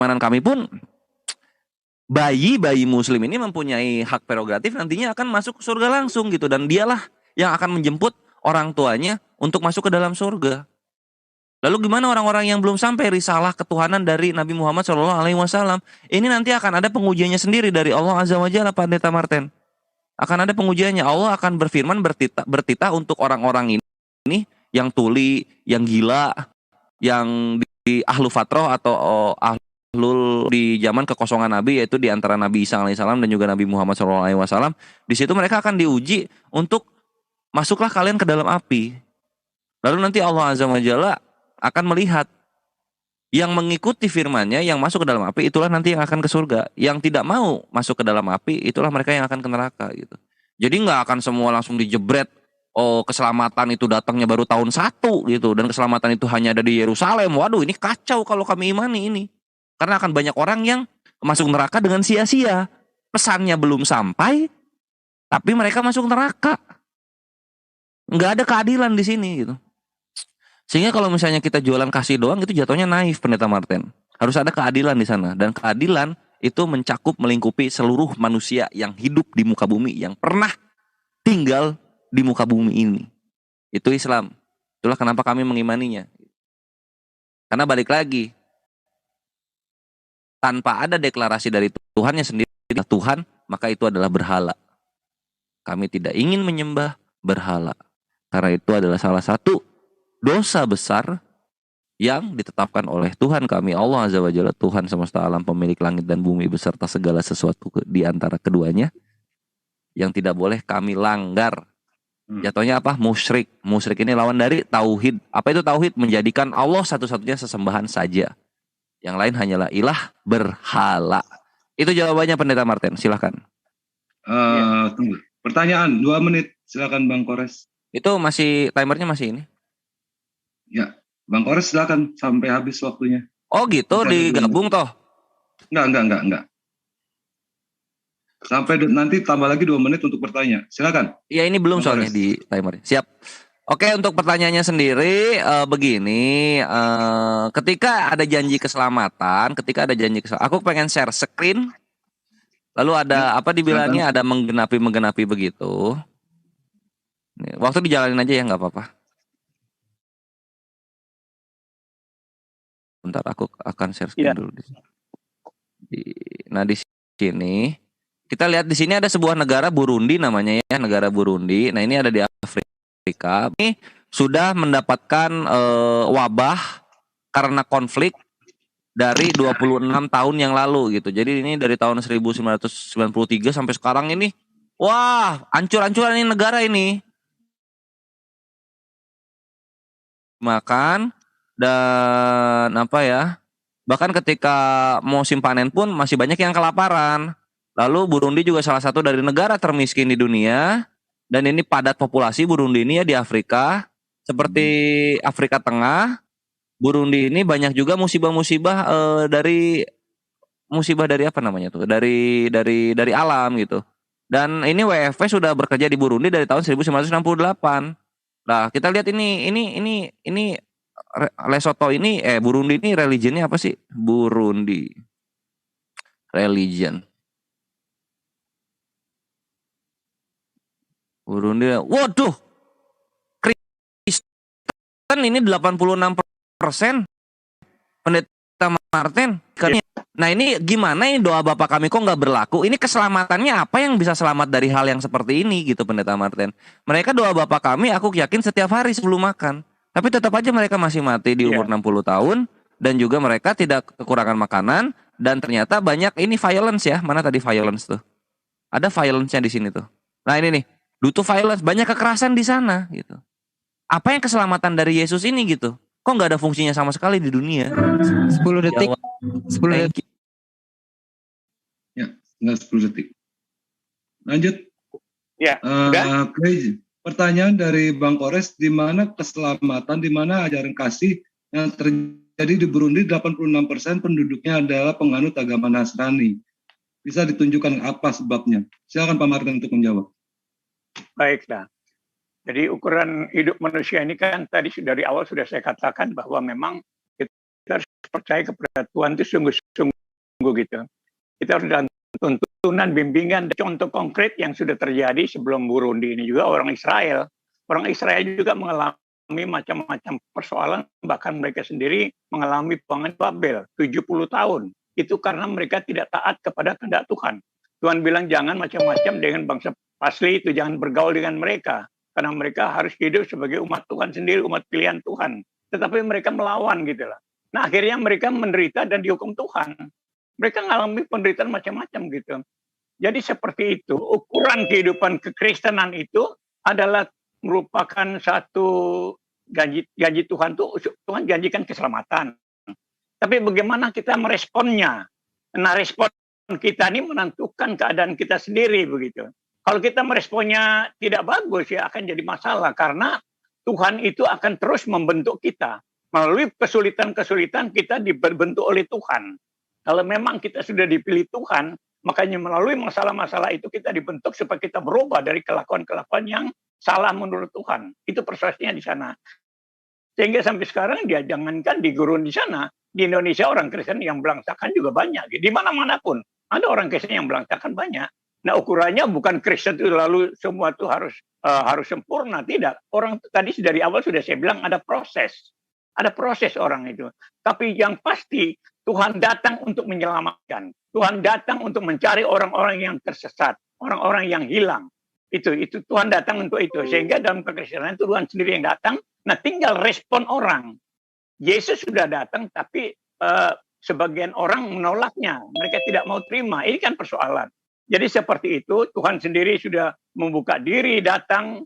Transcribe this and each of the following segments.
keimanan kami pun bayi muslim ini mempunyai hak prerogatif nantinya akan masuk ke surga langsung gitu, dan dialah yang akan menjemput orang tuanya untuk masuk ke dalam surga. Lalu gimana orang-orang yang belum sampai risalah ketuhanan dari Nabi Muhammad SAW? Ini nanti akan ada pengujiannya sendiri dari Allah Azza wa Jalla, Pendeta Martin. Akan ada pengujiannya. Allah akan berfirman bertitah untuk orang-orang ini yang tuli, yang gila, yang di ahlu fatroh atau ahlul di zaman kekosongan Nabi, yaitu di antara Nabi Isa alaihissalam dan juga Nabi Muhammad SAW. Di situ mereka akan diuji untuk masuklah kalian ke dalam api. Lalu nanti Allah Azza wa Jalla akan melihat yang mengikuti firman-Nya, yang masuk ke dalam api, itulah nanti yang akan ke surga. Yang tidak mau masuk ke dalam api, itulah mereka yang akan ke neraka gitu. Jadi nggak akan semua langsung dijebret. Oh, keselamatan itu datangnya baru tahun 1 gitu, dan keselamatan itu hanya ada di Yerusalem. Waduh, ini kacau kalau kami imani ini. Karena akan banyak orang yang masuk neraka dengan sia-sia. Pesannya belum sampai, tapi mereka masuk neraka. Nggak ada keadilan di sini gitu. Sehingga kalau misalnya kita jualan kasih doang, itu jatuhnya naif, Pendeta Martin. Harus ada keadilan di sana. Dan keadilan itu mencakup, melingkupi seluruh manusia yang hidup di muka bumi, yang pernah tinggal di muka bumi ini. Itu Islam. Itulah kenapa kami mengimaninya. Karena balik lagi, tanpa ada deklarasi dari Tuhannya sendiri, Tuhan, maka itu adalah berhala. Kami tidak ingin menyembah berhala. Karena itu adalah salah satu dosa besar yang ditetapkan oleh Tuhan kami, Allah Azza wa Jalla, Tuhan semesta alam, pemilik langit dan bumi beserta segala sesuatu di antara keduanya, yang tidak boleh kami langgar. Jatuhnya apa? Musyrik. Musyrik ini lawan dari tauhid. Apa itu tauhid? Menjadikan Allah satu-satunya sesembahan saja. Yang lain hanyalah ilah, berhala. Itu jawabannya, Pendeta Martin. Silahkan. Tunggu. Pertanyaan 2 menit. Silakan Bang Kores. Itu masih, timernya masih ini? Ya, Bang Kores silakan sampai habis waktunya. Oh gitu, digabung toh? Enggak. Sampai nanti tambah lagi 2 menit untuk bertanya. Silakan. Iya, ini belum Bang soalnya Kores. Di timer. Siap. Oke, untuk pertanyaannya sendiri begini, ketika ada janji keselamatan, aku pengen share screen, lalu ada apa dibilangnya, ada menggenapi begitu. Waktu dijalanin aja ya, nggak apa-apa. Bentar, aku akan share screen dulu di sini. Nah, di sini kita lihat, di sini ada sebuah negara Burundi namanya ya, negara Burundi. Nah, ini ada di Afrika. Ini sudah mendapatkan wabah karena konflik dari 26 tahun yang lalu gitu. Jadi ini dari tahun 1993 sampai sekarang ini, wah, hancur-hancuran ini negara ini. Makan dan apa ya, bahkan ketika musim panen pun masih banyak yang kelaparan. Lalu Burundi juga salah satu dari negara termiskin di dunia, dan ini padat populasi Burundi ini ya di Afrika, seperti Afrika Tengah. Burundi ini banyak juga musibah-musibah dari apa namanya tuh, dari alam gitu. Dan ini WFP sudah bekerja di Burundi dari tahun 1968. Nah, kita lihat ini Lesotho ini, Burundi ini religionnya apa sih? Burundi religion. Burundi, waduh, Kristen ini 86%, Pendeta Martin. Nah, ini gimana ini doa Bapak kami kok nggak berlaku? Ini keselamatannya apa yang bisa selamat dari hal yang seperti ini gitu, Pendeta Martin? Mereka doa Bapak kami, aku yakin setiap hari sebelum makan. Tapi tetap aja mereka masih mati di umur 60 tahun. Dan juga mereka tidak kekurangan makanan. Dan ternyata banyak ini violence ya. Mana tadi violence tuh? Ada violence-nya di sini tuh. Nah, ini nih, due to violence, banyak kekerasan di sana gitu. Apa yang keselamatan dari Yesus ini gitu? Kok nggak ada fungsinya sama sekali di dunia? 10 detik. 10 detik. Ya, tinggal 10 detik. Lanjut. Ya, pertanyaan dari Bang Kores, di mana keselamatan, di mana ajaran kasih yang terjadi di Burundi? 86% penduduknya adalah penganut agama Nasrani. Bisa ditunjukkan apa sebabnya? Silakan Pak Martin untuk menjawab. Baiklah. Jadi ukuran hidup manusia ini kan tadi dari awal sudah saya katakan bahwa memang kita harus percaya kepada Tuhan itu sungguh-sungguh gitu. Kita harus dalam tuntunan, bimbingan, contoh konkret yang sudah terjadi sebelum Burundi ini juga orang Israel. Orang Israel juga mengalami macam-macam persoalan, bahkan mereka sendiri mengalami buangan Babel 70 tahun. Itu karena mereka tidak taat kepada kehendak Tuhan. Tuhan bilang jangan macam-macam dengan bangsa asli itu, jangan bergaul dengan mereka. Karena mereka harus hidup sebagai umat Tuhan sendiri, umat pilihan Tuhan. Tetapi mereka melawan gitu lah. Nah akhirnya mereka menderita dan dihukum Tuhan. Mereka mengalami penderitaan macam-macam gitu. Jadi seperti itu, ukuran kehidupan kekristenan itu adalah merupakan satu janji Tuhan tuh, Tuhan janjikan keselamatan. Tapi bagaimana kita meresponnya? Nah respon kita ini menentukan keadaan kita sendiri begitu. Kalau kita meresponnya tidak bagus ya akan jadi masalah karena Tuhan itu akan terus membentuk kita. Melalui kesulitan-kesulitan kita dibentuk oleh Tuhan. Kalau memang kita sudah dipilih Tuhan, makanya melalui masalah-masalah itu kita dibentuk supaya kita berubah dari kelakuan-kelakuan yang salah menurut Tuhan. Itu prosesnya di sana. Sehingga sampai sekarang dia jangankan di gurun di sana, di Indonesia orang Kristen yang belangsakan juga banyak. Di mana-mana pun ada orang Kristen yang belangsakan banyak. Nah ukurannya bukan Kristen itu lalu semua itu harus sempurna, tidak. Orang tadi dari awal sudah saya bilang ada proses orang itu. Tapi yang pasti Tuhan datang untuk menyelamatkan. Tuhan datang untuk mencari orang-orang yang tersesat, orang-orang yang hilang. Itu Tuhan datang untuk itu. Sehingga dalam kekristenan itu Tuhan sendiri yang datang. Nah tinggal respon orang. Yesus sudah datang tapi sebagian orang menolaknya. Mereka tidak mau terima. Ini kan persoalan. Jadi seperti itu Tuhan sendiri sudah membuka diri datang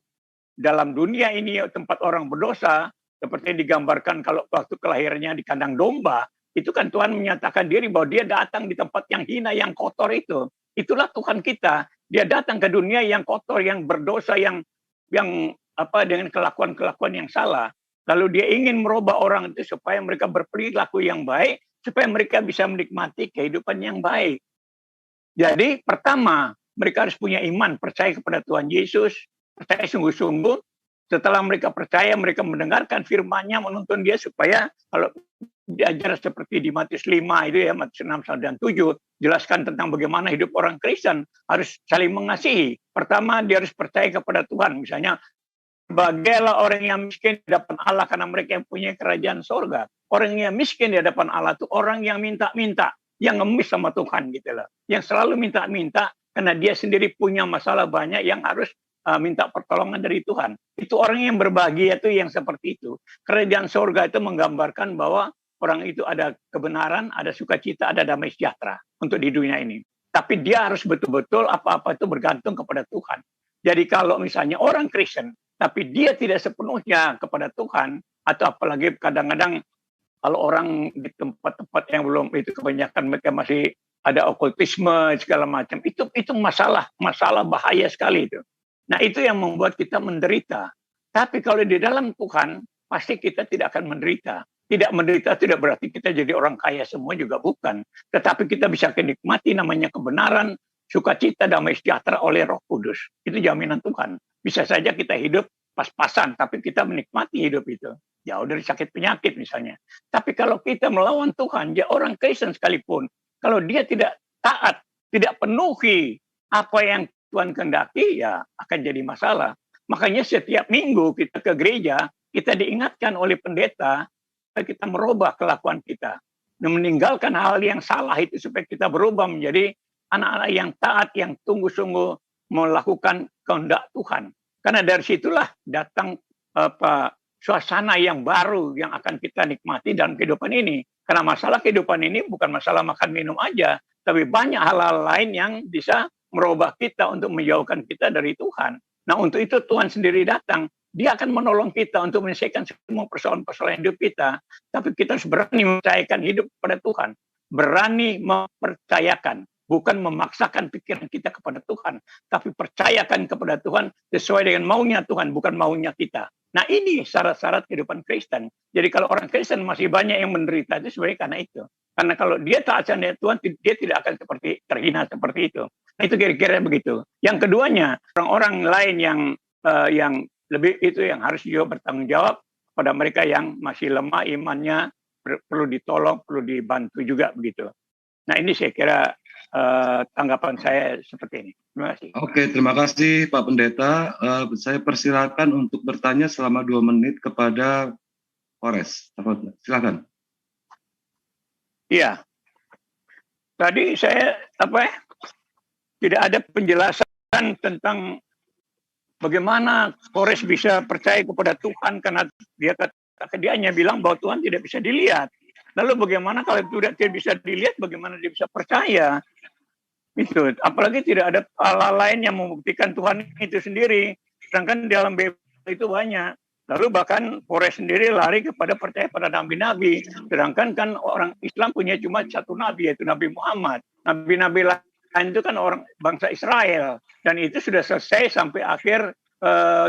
dalam dunia ini tempat orang berdosa. Seperti yang digambarkan kalau waktu kelahirannya di kandang domba. Itu kan Tuhan menyatakan diri bahwa dia datang di tempat yang hina, yang kotor itu. Itulah Tuhan kita. Dia datang ke dunia yang kotor, yang berdosa, yang dengan kelakuan-kelakuan yang salah. Lalu dia ingin merubah orang itu supaya mereka berperilaku yang baik, supaya mereka bisa menikmati kehidupan yang baik. Jadi pertama, mereka harus punya iman, percaya kepada Tuhan Yesus, percaya sungguh-sungguh. Setelah mereka percaya, mereka mendengarkan firman-Nya, menuntun dia supaya kalau diajar seperti di Matius 5 itu ya, Matius 6 dan 7, jelaskan tentang bagaimana hidup orang Kristen harus saling mengasihi. Pertama, dia harus percaya kepada Tuhan. Misalnya, bagilah orang yang miskin di hadapan Allah karena mereka yang punya kerajaan sorga. Orang yang miskin di hadapan Allah itu orang yang minta-minta, yang ngemis sama Tuhan gitu loh. Yang selalu minta-minta karena dia sendiri punya masalah banyak yang harus minta pertolongan dari Tuhan. Itu orang yang berbahagia itu yang seperti itu. Kerajaan sorga itu menggambarkan bahwa orang itu ada kebenaran, ada sukacita, ada damai sejahtera untuk di dunia ini. Tapi dia harus betul-betul apa-apa itu bergantung kepada Tuhan. Jadi kalau misalnya orang Kristen, tapi dia tidak sepenuhnya kepada Tuhan, atau apalagi kadang-kadang kalau orang di tempat-tempat yang belum itu kebanyakan mereka masih ada okultisme segala macam, itu masalah bahaya sekali itu. Nah itu yang membuat kita menderita. Tapi kalau di dalam Tuhan, pasti kita tidak akan menderita. Tidak menderita tidak berarti kita jadi orang kaya semua juga bukan. Tetapi kita bisa menikmati namanya kebenaran, sukacita, damai sejahtera oleh Roh Kudus. Itu jaminan Tuhan. Bisa saja kita hidup pas-pasan, tapi kita menikmati hidup itu. Jauh dari sakit penyakit misalnya. Tapi kalau kita melawan Tuhan, ya orang Kristen sekalipun, kalau dia tidak taat, tidak penuhi apa yang Tuhan kehendaki, ya akan jadi masalah. Makanya setiap minggu kita ke gereja, kita diingatkan oleh pendeta, supaya kita merubah kelakuan kita. Dan meninggalkan hal yang salah itu supaya kita berubah menjadi anak-anak yang taat, yang sungguh-sungguh melakukan kehendak Tuhan. Karena dari situlah datang suasana yang baru yang akan kita nikmati dalam kehidupan ini. Karena masalah kehidupan ini bukan masalah makan minum aja, tapi banyak hal-hal lain yang bisa merubah kita untuk menjauhkan kita dari Tuhan. Nah untuk itu Tuhan sendiri datang. Dia akan menolong kita untuk menyelesaikan semua persoalan-persoalan hidup kita. Tapi kita harus berani mempercayakan hidup kepada Tuhan. Berani mempercayakan. Bukan memaksakan pikiran kita kepada Tuhan. Tapi percayakan kepada Tuhan sesuai dengan maunya Tuhan. Bukan maunya kita. Nah ini syarat-syarat kehidupan Kristen. Jadi kalau orang Kristen masih banyak yang menderita itu sebenarnya karena itu. Karena kalau dia taat sama Tuhan, dia tidak akan seperti terhina seperti itu. Nah itu kira-kira begitu. Yang keduanya, orang-orang lain yang lebih itu yang harus juga bertanggung jawab pada mereka yang masih lemah imannya, perlu ditolong, perlu dibantu juga begitu. Nah ini saya kira tanggapan saya seperti ini. Terima kasih. Oke, terima kasih Pak Pendeta. Saya persilakan untuk bertanya selama 2 menit kepada Polres. Silakan. Iya. Tadi saya tidak ada penjelasan tentang bagaimana Polres bisa percaya kepada Tuhan karena dia hanya bilang bahwa Tuhan tidak bisa dilihat. Lalu bagaimana kalau tidak bisa dilihat, bagaimana dia bisa percaya? Itu. Apalagi tidak ada hal lain yang membuktikan Tuhan itu sendiri. Sedangkan dalam Bible itu banyak. Lalu bahkan Polres sendiri lari kepada percaya pada nabi-nabi. Sedangkan kan orang Islam punya cuma satu nabi, yaitu Nabi Muhammad. Nabi-nabi lain itu kan orang bangsa Israel. Dan itu sudah selesai sampai akhir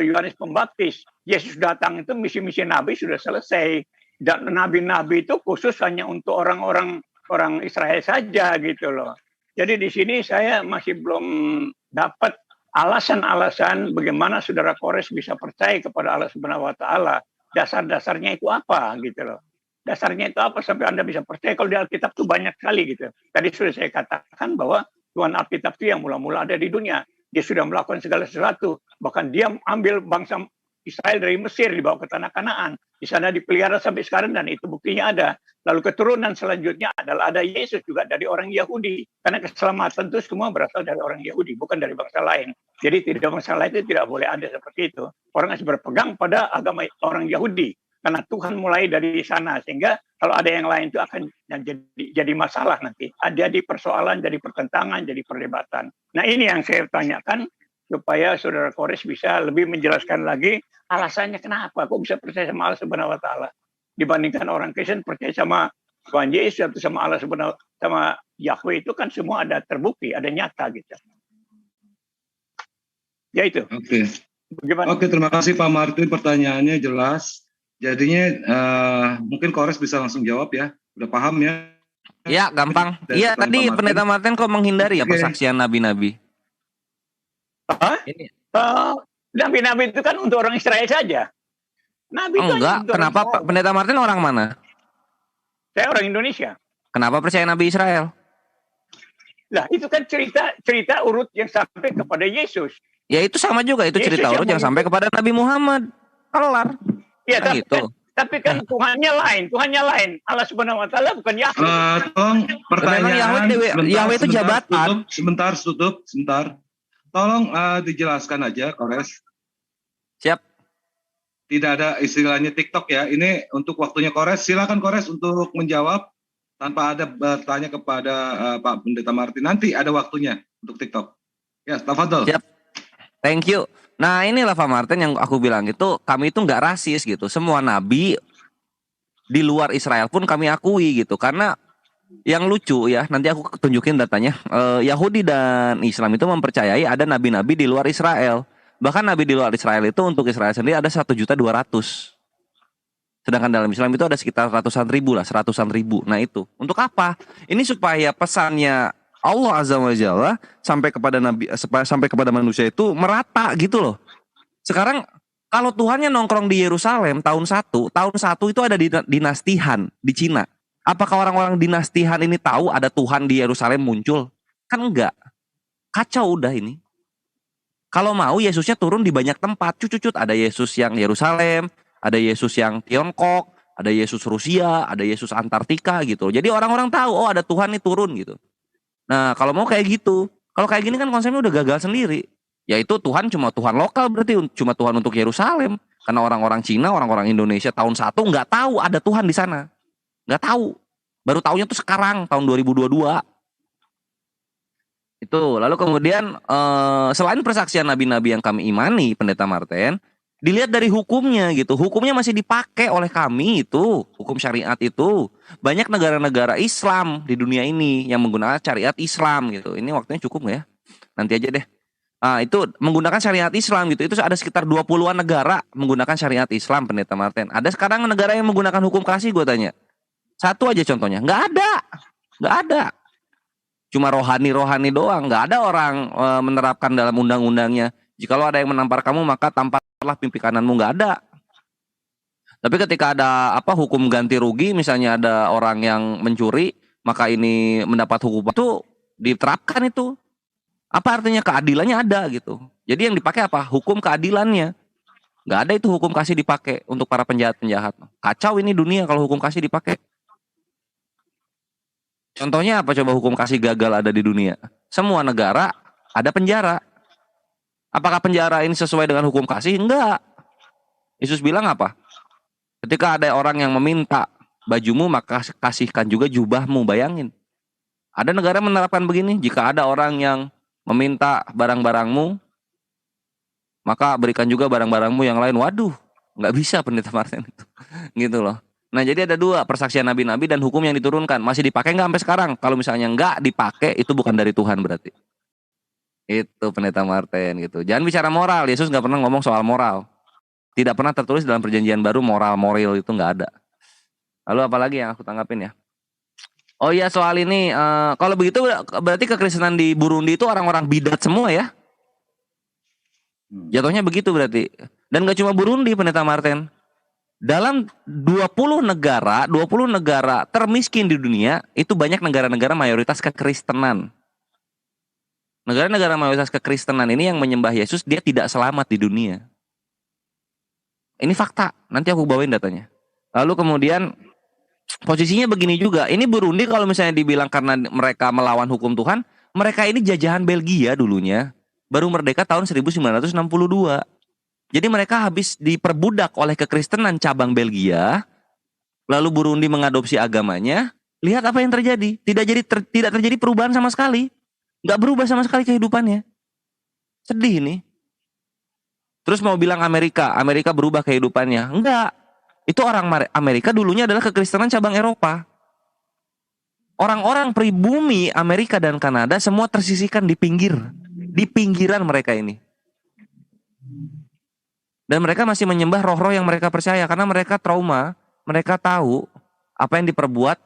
Yohanes Pembaptis. Yesus datang itu misi-misi nabi sudah selesai. Dan nabi-nabi itu khusus hanya untuk orang Israel saja gitu loh. Jadi di sini saya masih belum dapat alasan-alasan bagaimana saudara Kores bisa percaya kepada Allah Subhanahu wa taala. Dasar-dasarnya itu apa gitu loh. Dasarnya itu apa sampai Anda bisa percaya kalau di Alkitab itu banyak sekali gitu. Tadi sudah saya katakan bahwa Tuhan Alkitab itu yang mula-mula ada di dunia. Dia sudah melakukan segala sesuatu. Bahkan dia ambil bangsa Israel dari Mesir dibawa ke tanah Kanaan. Di sana dipelihara sampai sekarang dan itu buktinya ada. Lalu keturunan selanjutnya adalah ada Yesus juga dari orang Yahudi. Karena keselamatan itu semua berasal dari orang Yahudi, bukan dari bangsa lain. Jadi tidak bangsa lain itu tidak boleh ada seperti itu. Orang harus berpegang pada agama orang Yahudi. Karena Tuhan mulai dari sana. Sehingga kalau ada yang lain itu akan jadi masalah nanti. Jadi persoalan, jadi pertentangan, jadi perdebatan. Nah ini yang saya tanyakan supaya saudara Kores bisa lebih menjelaskan lagi alasannya kenapa kok bisa percaya sama Allah Subhanahu wa taala dibandingkan orang Kristen percaya sama Tuhan Yesus atau sama Allah Subhanahu sama Yahweh itu kan semua ada terbukti, ada nyata gitu. Ya itu. Oke. Bagaimana? Oke, terima kasih Pak Martin, pertanyaannya jelas. Jadinya mungkin Kores bisa langsung jawab ya. Udah paham ya? Ya, gampang. Iya, tadi Pendeta Martin kok menghindari ya persaksian nabi-nabi? Ini. Nabi-nabi itu kan untuk orang Israel saja. Nabi itu enggak, kenapa Pak Pendeta Martin orang mana? Saya orang Indonesia. Kenapa percaya Nabi Israel? Lah, itu kan cerita urut yang sampai kepada Yesus. Ya itu sama juga, itu Yesus cerita urut yang sampai kepada Nabi Muhammad. Kelar. Iya, kan gitu. Tapi kan Tuhannya lain. Allah Subhanahu wa taala bukan Yahweh. Tolong pertanyaan Yahweh itu jabatan. Sebentar. Tolong dijelaskan aja, Kores. Siap. Tidak ada istilahnya TikTok ya. Ini untuk waktunya Kores. Silakan Kores untuk menjawab tanpa ada bertanya kepada Pak Pendeta Martin. Nanti ada waktunya untuk TikTok. Ya, tafadhol. Siap. Thank you. Nah inilah Pak Martin yang aku bilang itu, kami itu nggak rasis gitu. Semua nabi di luar Israel pun kami akui gitu. Karena yang lucu ya, nanti aku tunjukin datanya. Yahudi dan Islam itu mempercayai ada nabi-nabi di luar Israel. Bahkan nabi di luar Israel itu untuk Israel sendiri ada 1.200.000. Sedangkan dalam Islam itu ada sekitar ratusan ribu. Nah itu untuk apa? Ini supaya pesannya Allah Azza wa Jalla sampai kepada manusia itu merata gitu loh. Sekarang kalau Tuhannya nongkrong di Yerusalem tahun 1 itu ada dinastihan di Cina. Apakah orang-orang dinastihan ini tahu ada Tuhan di Yerusalem muncul? Kan enggak. Kacau udah ini. Kalau mau Yesusnya turun di banyak tempat. Cucut ada Yesus yang Yerusalem, ada Yesus yang Tiongkok, ada Yesus Rusia, ada Yesus Antartika gitu. Jadi orang-orang tahu oh ada Tuhan nih turun gitu. Nah kalau mau kayak gitu, kalau kayak gini kan konsepnya udah gagal sendiri. Yaitu Tuhan cuma Tuhan lokal, berarti cuma Tuhan untuk Yerusalem. Karena orang-orang Cina, orang-orang Indonesia tahun 1 nggak tahu ada Tuhan di sana. Nggak tahu. Baru tahunya tuh sekarang tahun 2022. Itu. Lalu kemudian selain persaksian nabi-nabi yang kami imani, Pendeta Martin, dilihat dari hukumnya gitu. Hukumnya masih dipakai oleh kami itu, hukum syariat itu. Banyak negara-negara Islam di dunia ini yang menggunakan syariat Islam gitu. Ini waktunya cukup nggak ya? Nanti aja deh. Itu menggunakan syariat Islam gitu. Itu ada sekitar 20-an negara menggunakan syariat Islam, Pendeta Martin. Ada sekarang negara yang menggunakan hukum kasih, gue tanya. Satu aja contohnya. Nggak ada. Cuma rohani doang. Nggak ada orang menerapkan dalam undang-undangnya. Jikalau ada yang menampar kamu, maka tamparlah pipi kananmu. Nggak ada. Tapi ketika ada hukum ganti rugi, misalnya ada orang yang mencuri, maka ini mendapat hukuman itu diterapkan itu. Apa artinya keadilannya ada gitu. Jadi yang dipakai apa? Hukum keadilannya. Nggak ada itu hukum kasih dipakai untuk para penjahat-penjahat. Kacau ini dunia kalau hukum kasih dipakai. Contohnya apa coba hukum kasih gagal ada di dunia? Semua negara ada penjara. Apakah penjara ini sesuai dengan hukum kasih? Enggak. Yesus bilang apa? Ketika ada orang yang meminta bajumu, maka kasihkan juga jubahmu. Bayangin. Ada negara menerapkan begini. Jika ada orang yang meminta barang-barangmu, maka berikan juga barang-barangmu yang lain. Waduh, nggak bisa Pendeta Martin itu. Gitu loh. Nah jadi ada dua, persaksian nabi-nabi dan hukum yang diturunkan. Masih dipakai nggak sampai sekarang? Kalau misalnya nggak dipakai, itu bukan dari Tuhan berarti. Itu Pendeta Martin gitu. Jangan bicara moral. Yesus nggak pernah ngomong soal moral. Tidak pernah tertulis dalam perjanjian baru moral itu nggak ada. Lalu apalagi yang aku tanggapin ya? Oh iya soal ini, kalau begitu berarti kekristenan di Burundi itu orang-orang bidat semua ya? Jatuhnya begitu berarti. Dan gak cuma Burundi Pendeta Martin. Dalam 20 negara termiskin di dunia, itu banyak negara-negara mayoritas kekristenan. Negara-negara mayoritas kekristenan ini yang menyembah Yesus, dia tidak selamat di dunia. Ini fakta, nanti aku bawain datanya. Lalu kemudian posisinya begini juga. Ini Burundi kalau misalnya dibilang karena mereka melawan hukum Tuhan, mereka ini jajahan Belgia dulunya. Baru merdeka tahun 1962. Jadi mereka habis diperbudak oleh kekristenan cabang Belgia. Lalu Burundi mengadopsi agamanya. Lihat apa yang terjadi. Tidak terjadi perubahan sama sekali. Nggak berubah sama sekali kehidupannya. Sedih nih. Terus mau bilang Amerika berubah kehidupannya. Enggak. Itu orang Amerika dulunya adalah kekristenan cabang Eropa. Orang-orang pribumi Amerika dan Kanada semua tersisihkan di pinggiran mereka ini. Dan mereka masih menyembah roh-roh yang mereka percaya karena mereka trauma. Mereka tahu apa yang diperbuat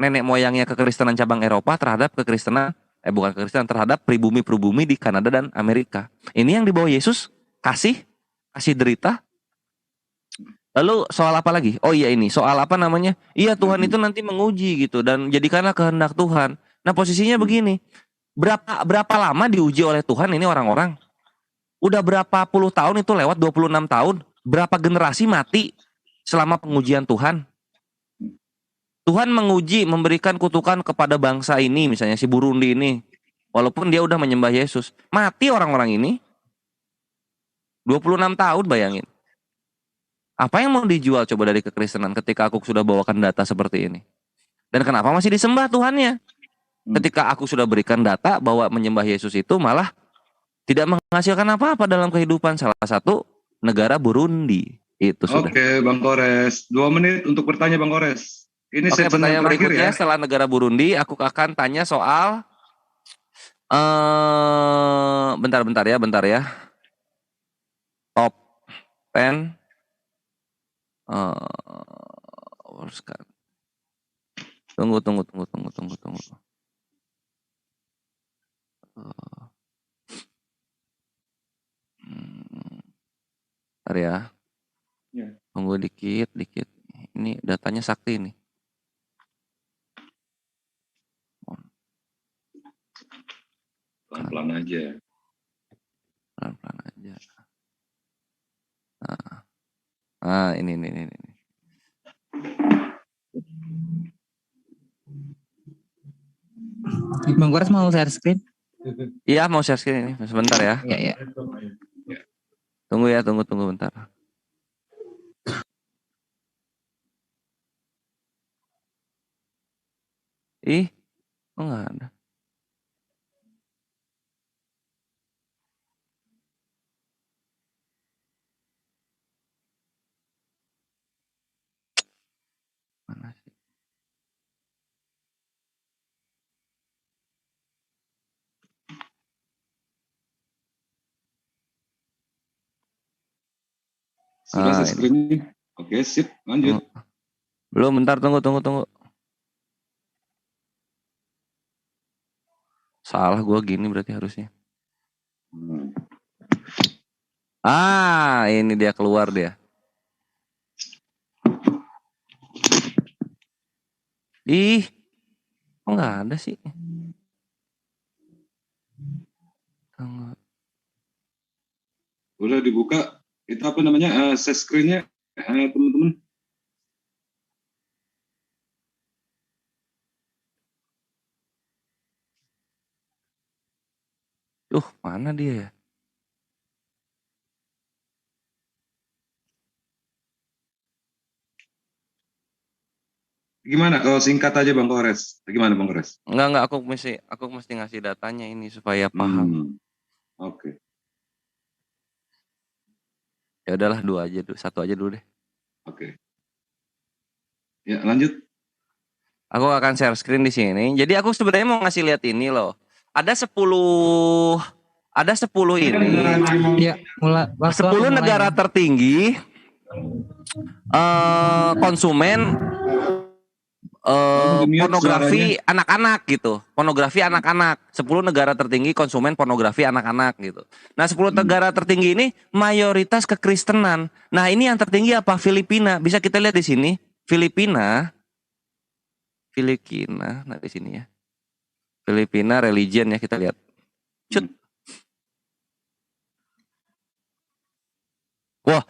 nenek moyangnya kekristenan cabang Eropa terhadap terhadap pribumi-pribumi di Kanada dan Amerika. Ini yang dibawa Yesus kasih derita. Lalu soal apa lagi? Oh iya ini, soal apa namanya? Iya Tuhan itu nanti menguji gitu dan jadikanlah kehendak Tuhan. Nah posisinya begini, berapa lama diuji oleh Tuhan ini orang-orang? Udah berapa puluh tahun itu lewat 26 tahun. Berapa generasi mati selama pengujian Tuhan? Tuhan menguji, memberikan kutukan kepada bangsa ini, misalnya si Burundi ini. Walaupun dia udah menyembah Yesus. Mati orang-orang ini. 26 tahun bayangin. Apa yang mau dijual coba dari kekristenan ketika aku sudah bawakan data seperti ini? Dan kenapa masih disembah Tuhannya? Ketika aku sudah berikan data bahwa menyembah Yesus itu malah tidak menghasilkan apa-apa dalam kehidupan. Salah satu negara Burundi. Itu sudah. Oke, Bang Kores. 2 menit untuk bertanya, Bang Kores. Ini Oke, pertanyaan terakhir berikutnya ya. setelah negara Burundi, aku akan tanya soal bentar ya. Top 10 Tunggu. Bentar ya. Ya. Tunggu dikit. Ini datanya sakti nih. Pelan-pelan aja. Nah, ini. Bang Kores mau share screen? Iya, mau share screen ini. Sebentar ya. Iya. Tunggu ya, tunggu bentar. Enggak ada. Mana sih? Sudah screen. Oke, sip. Lanjut. Belum, bentar, tunggu. Salah gua gini berarti harusnya. Ini dia keluar dia. Ih, kok nggak ada sih? Tanggal- Udah dibuka, itu apa namanya, share screen-nya, teman-teman. Mana dia ya? Gimana kalau singkat aja Bang Kores? Gimana Bang Kores? Enggak, aku mesti ngasih datanya ini supaya paham. Oke. Ya udahlah, satu aja dulu deh. Oke. Ya, lanjut. Aku akan share screen di sini. Jadi aku sebenarnya mau ngasih lihat ini loh. Ada 10 ini. Ya, mulai waktu 10 mulai negara ya. tertinggi konsumen pornografi anak-anak gitu. Pornografi anak-anak. 10 negara tertinggi konsumen pornografi anak-anak gitu. Nah, 10 negara tertinggi ini mayoritas kekristenan. Nah, ini yang tertinggi apa? Filipina. Bisa kita lihat di sini. Filipina. Nah di sini ya. Filipina religion ya, kita lihat. Cut. Wah.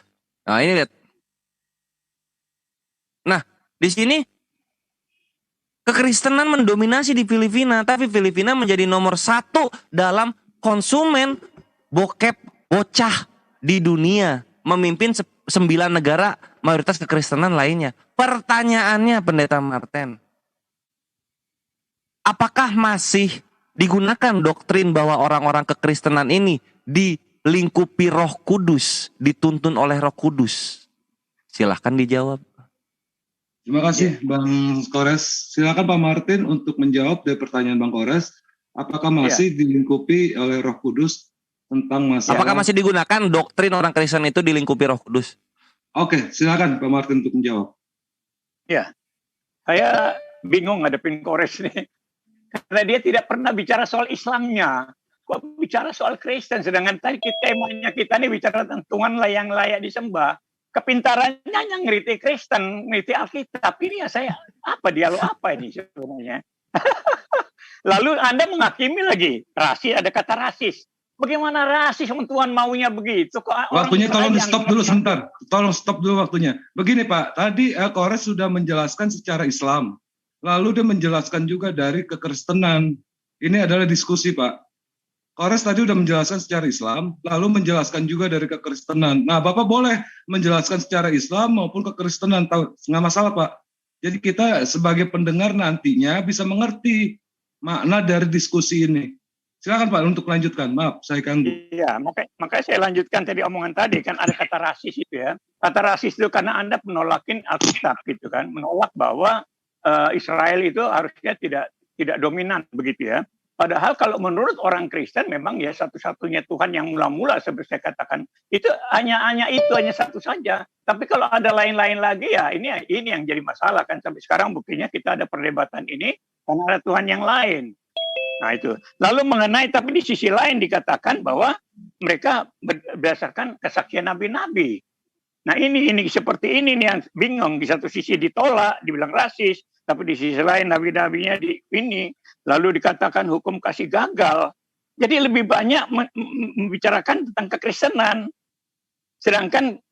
Nah, ini lihat. Nah, di sini kekristenan mendominasi di Filipina, tapi Filipina menjadi nomor 1 dalam konsumen bokep bocah di dunia, memimpin 9 negara mayoritas kekristenan lainnya. Pertanyaannya, Pendeta Martin, apakah masih digunakan doktrin bahwa orang-orang kekristenan ini dilingkupi Roh Kudus, dituntun oleh Roh Kudus? Silahkan dijawab. Terima kasih Bang Kores. Silakan Pak Martin untuk menjawab dari pertanyaan Bang Kores. Apakah masih dilingkupi oleh Roh Kudus tentang masalah? Apakah masih digunakan doktrin orang Kristen itu dilingkupi Roh Kudus? Oke, silakan Pak Martin untuk menjawab. Ya, saya bingung ngadepin Kores nih. Karena dia tidak pernah bicara soal Islamnya. Kok bicara soal Kristen, sedangkan tadi temanya kita nih bicara tentang Tuhan yang layak disembah. Kepintarannya yang ngerti Kristen, ngerti Alkitab. Ini ya saya, dialog apa ini sebenarnya? Lalu Anda menghakimi lagi, rasis, ada kata rasis. Bagaimana rasis Tuhan maunya begitu? Waktunya tolong di stop dulu sebentar. Tolong stop dulu waktunya. Begini Pak, tadi Kores sudah menjelaskan secara Islam. Lalu dia menjelaskan juga dari kekristenan. Ini adalah diskusi Pak. Kores tadi sudah menjelaskan secara Islam, lalu menjelaskan juga dari kekristenan. Nah, Bapak boleh menjelaskan secara Islam maupun kekristenan, nggak masalah Pak. Jadi kita sebagai pendengar nantinya bisa mengerti makna dari diskusi ini. Silakan Pak untuk lanjutkan. Maaf, saya ganggu. Iya, makanya saya lanjutkan tadi omongan tadi kan ada kata rasis itu ya. Kata rasis itu karena Anda menolakin Alkitab gitu kan, menolak bahwa Israel itu harusnya tidak dominan begitu ya. Padahal kalau menurut orang Kristen memang ya satu-satunya Tuhan yang mula-mula seperti saya katakan itu hanya satu saja. Tapi kalau ada lain-lain lagi ya ini yang jadi masalah kan sampai sekarang buktinya kita ada perdebatan ini karena ada Tuhan yang lain. Nah itu. Lalu mengenai tapi di sisi lain dikatakan bahwa mereka berdasarkan kesaksian nabi-nabi. Nah ini seperti ini nih yang bingung. Di satu sisi ditolak, dibilang rasis, tapi di sisi lain nabi-nabinya lalu dikatakan hukum kasih gagal. Jadi lebih banyak membicarakan tentang kekristenan. Sedangkan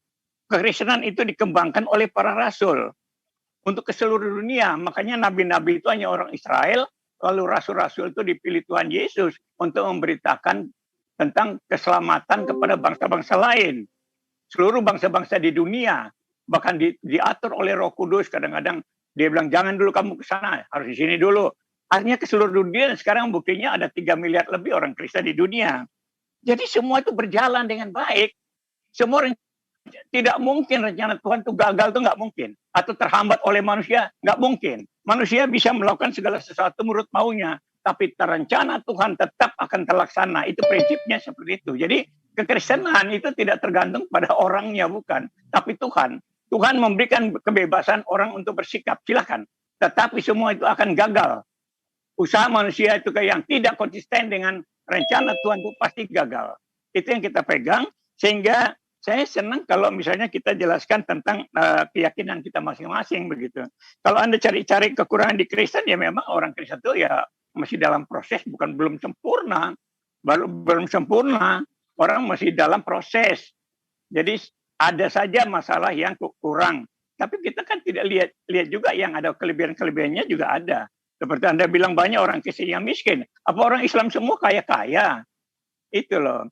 kekristenan itu dikembangkan oleh para rasul untuk ke seluruh dunia. Makanya nabi-nabi itu hanya orang Israel, lalu rasul-rasul itu dipilih Tuhan Yesus untuk memberitakan tentang keselamatan kepada bangsa-bangsa lain. Seluruh bangsa-bangsa di dunia, bahkan diatur oleh Roh Kudus. Kadang-kadang dia bilang, jangan dulu kamu ke sana, harus di sini dulu. Artinya ke seluruh dunia, sekarang buktinya ada 3 miliar lebih orang Kristen di dunia. Jadi semua itu berjalan dengan baik. Semua tidak mungkin rencana Tuhan itu gagal, itu nggak mungkin. Atau terhambat oleh manusia, nggak mungkin. Manusia bisa melakukan segala sesuatu menurut maunya. Tapi rencana Tuhan tetap akan terlaksana. Itu prinsipnya seperti itu. Jadi kekristenan itu tidak tergantung pada orangnya, bukan. Tapi Tuhan. Tuhan memberikan kebebasan orang untuk bersikap. Silakan. Tetapi semua itu akan gagal. Usaha manusia itu yang tidak konsisten dengan rencana Tuhan itu pasti gagal. Itu yang kita pegang. Sehingga saya senang kalau misalnya kita jelaskan tentang keyakinan kita masing-masing begitu. Kalau Anda cari-cari kekurangan di Kristen, ya memang orang Kristen itu ya masih dalam proses, bukan belum sempurna. Belum sempurna, orang masih dalam proses. Jadi ada saja masalah yang kurang. Tapi kita kan tidak lihat juga yang ada kelebihan-kelebihannya juga ada. Seperti Anda bilang banyak orang Kristen yang miskin. Apa orang Islam semua kaya-kaya? Itu loh.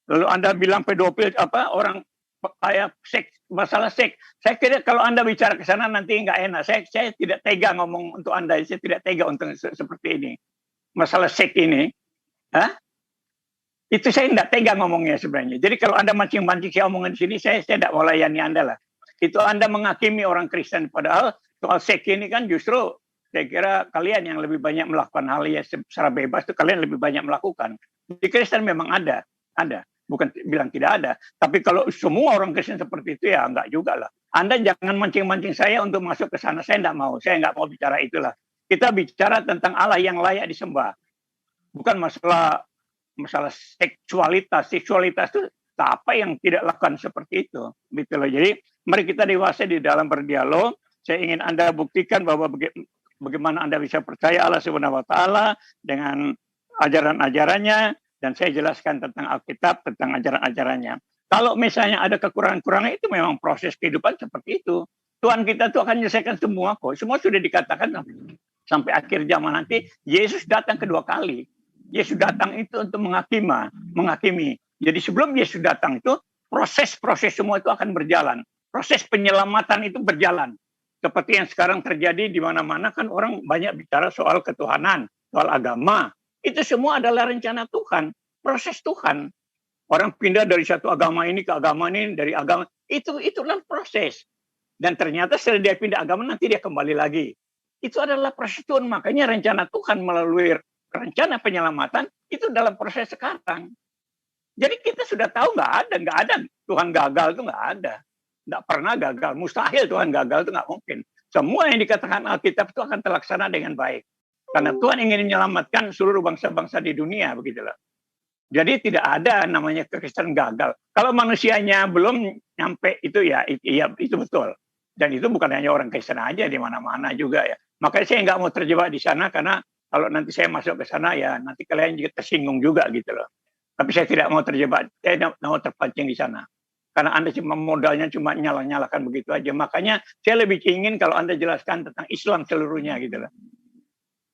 Lalu Anda bilang pedofil orang kayak seks, masalah seks. Saya kira kalau Anda bicara ke sana nanti nggak enak. Saya tidak tega ngomong untuk Anda. Saya tidak tega untuk seperti ini. Masalah seks ini. Itu saya tidak tega ngomongnya sebenarnya. Jadi kalau Anda mancing-mancing saya omongan di sini, saya tidak mau layani Anda lah. Itu Anda menghakimi orang Kristen. Padahal soal seks ini kan justru saya kira kalian yang lebih banyak melakukan hal ya secara bebas itu kalian lebih banyak melakukan. Di Kristen memang ada. Bukan bilang tidak ada. Tapi kalau semua orang Kristen seperti itu ya enggak juga lah. Anda jangan mancing-mancing saya untuk masuk ke sana. Saya enggak mau. Saya enggak mau bicara itulah. Kita bicara tentang Allah yang layak disembah. Bukan masalah seksualitas. Seksualitas itu apa yang tidak lakukan seperti itu. Gitu loh. Jadi mari kita dewasa di dalam berdialog. Saya ingin Anda buktikan bahwa bagaimana Anda bisa percaya Allah Subhanahu wa taala dengan ajaran-ajarannya. Dan saya jelaskan tentang Alkitab, tentang ajaran-ajarannya. Kalau misalnya ada kekurangan-kekurangan, itu memang proses kehidupan seperti itu. Tuhan kita tuh akan menyelesaikan semua kok. Semua sudah dikatakan sampai akhir zaman nanti. Yesus datang kedua kali. Yesus datang itu untuk menghakimi. Jadi sebelum Yesus datang itu, proses-proses semua itu akan berjalan. Proses penyelamatan itu berjalan. Seperti yang sekarang terjadi di mana-mana kan orang banyak bicara soal ketuhanan, soal agama. Itu semua adalah rencana Tuhan, proses Tuhan. Orang pindah dari satu agama ini ke agama ini, dari agama itulah proses. Dan ternyata setelah dia pindah agama nanti dia kembali lagi. Itu adalah proses Tuhan. Makanya rencana Tuhan melalui rencana penyelamatan itu dalam proses sekarang. Jadi kita sudah tahu nggak ada Tuhan gagal itu nggak ada, nggak pernah gagal, mustahil Tuhan gagal itu nggak mungkin. Semua yang dikatakan Alkitab itu akan terlaksana dengan baik. Karena Tuhan ingin menyelamatkan seluruh bangsa-bangsa di dunia, begitulah. Jadi tidak ada namanya Kristen gagal. Kalau manusianya belum nyampe itu ya itu betul. Dan itu bukan hanya orang Kristen aja, di mana-mana juga ya. Makanya saya nggak mau terjebak di sana karena kalau nanti saya masuk ke sana ya nanti kalian juga tersinggung juga gitu loh. Tapi saya tidak mau terjebak, saya tidak mau terpancing di sana. Karena Anda cuma modalnya cuma nyala-nyalakan begitu aja. Makanya saya lebih ingin kalau Anda jelaskan tentang Islam seluruhnya gitu loh.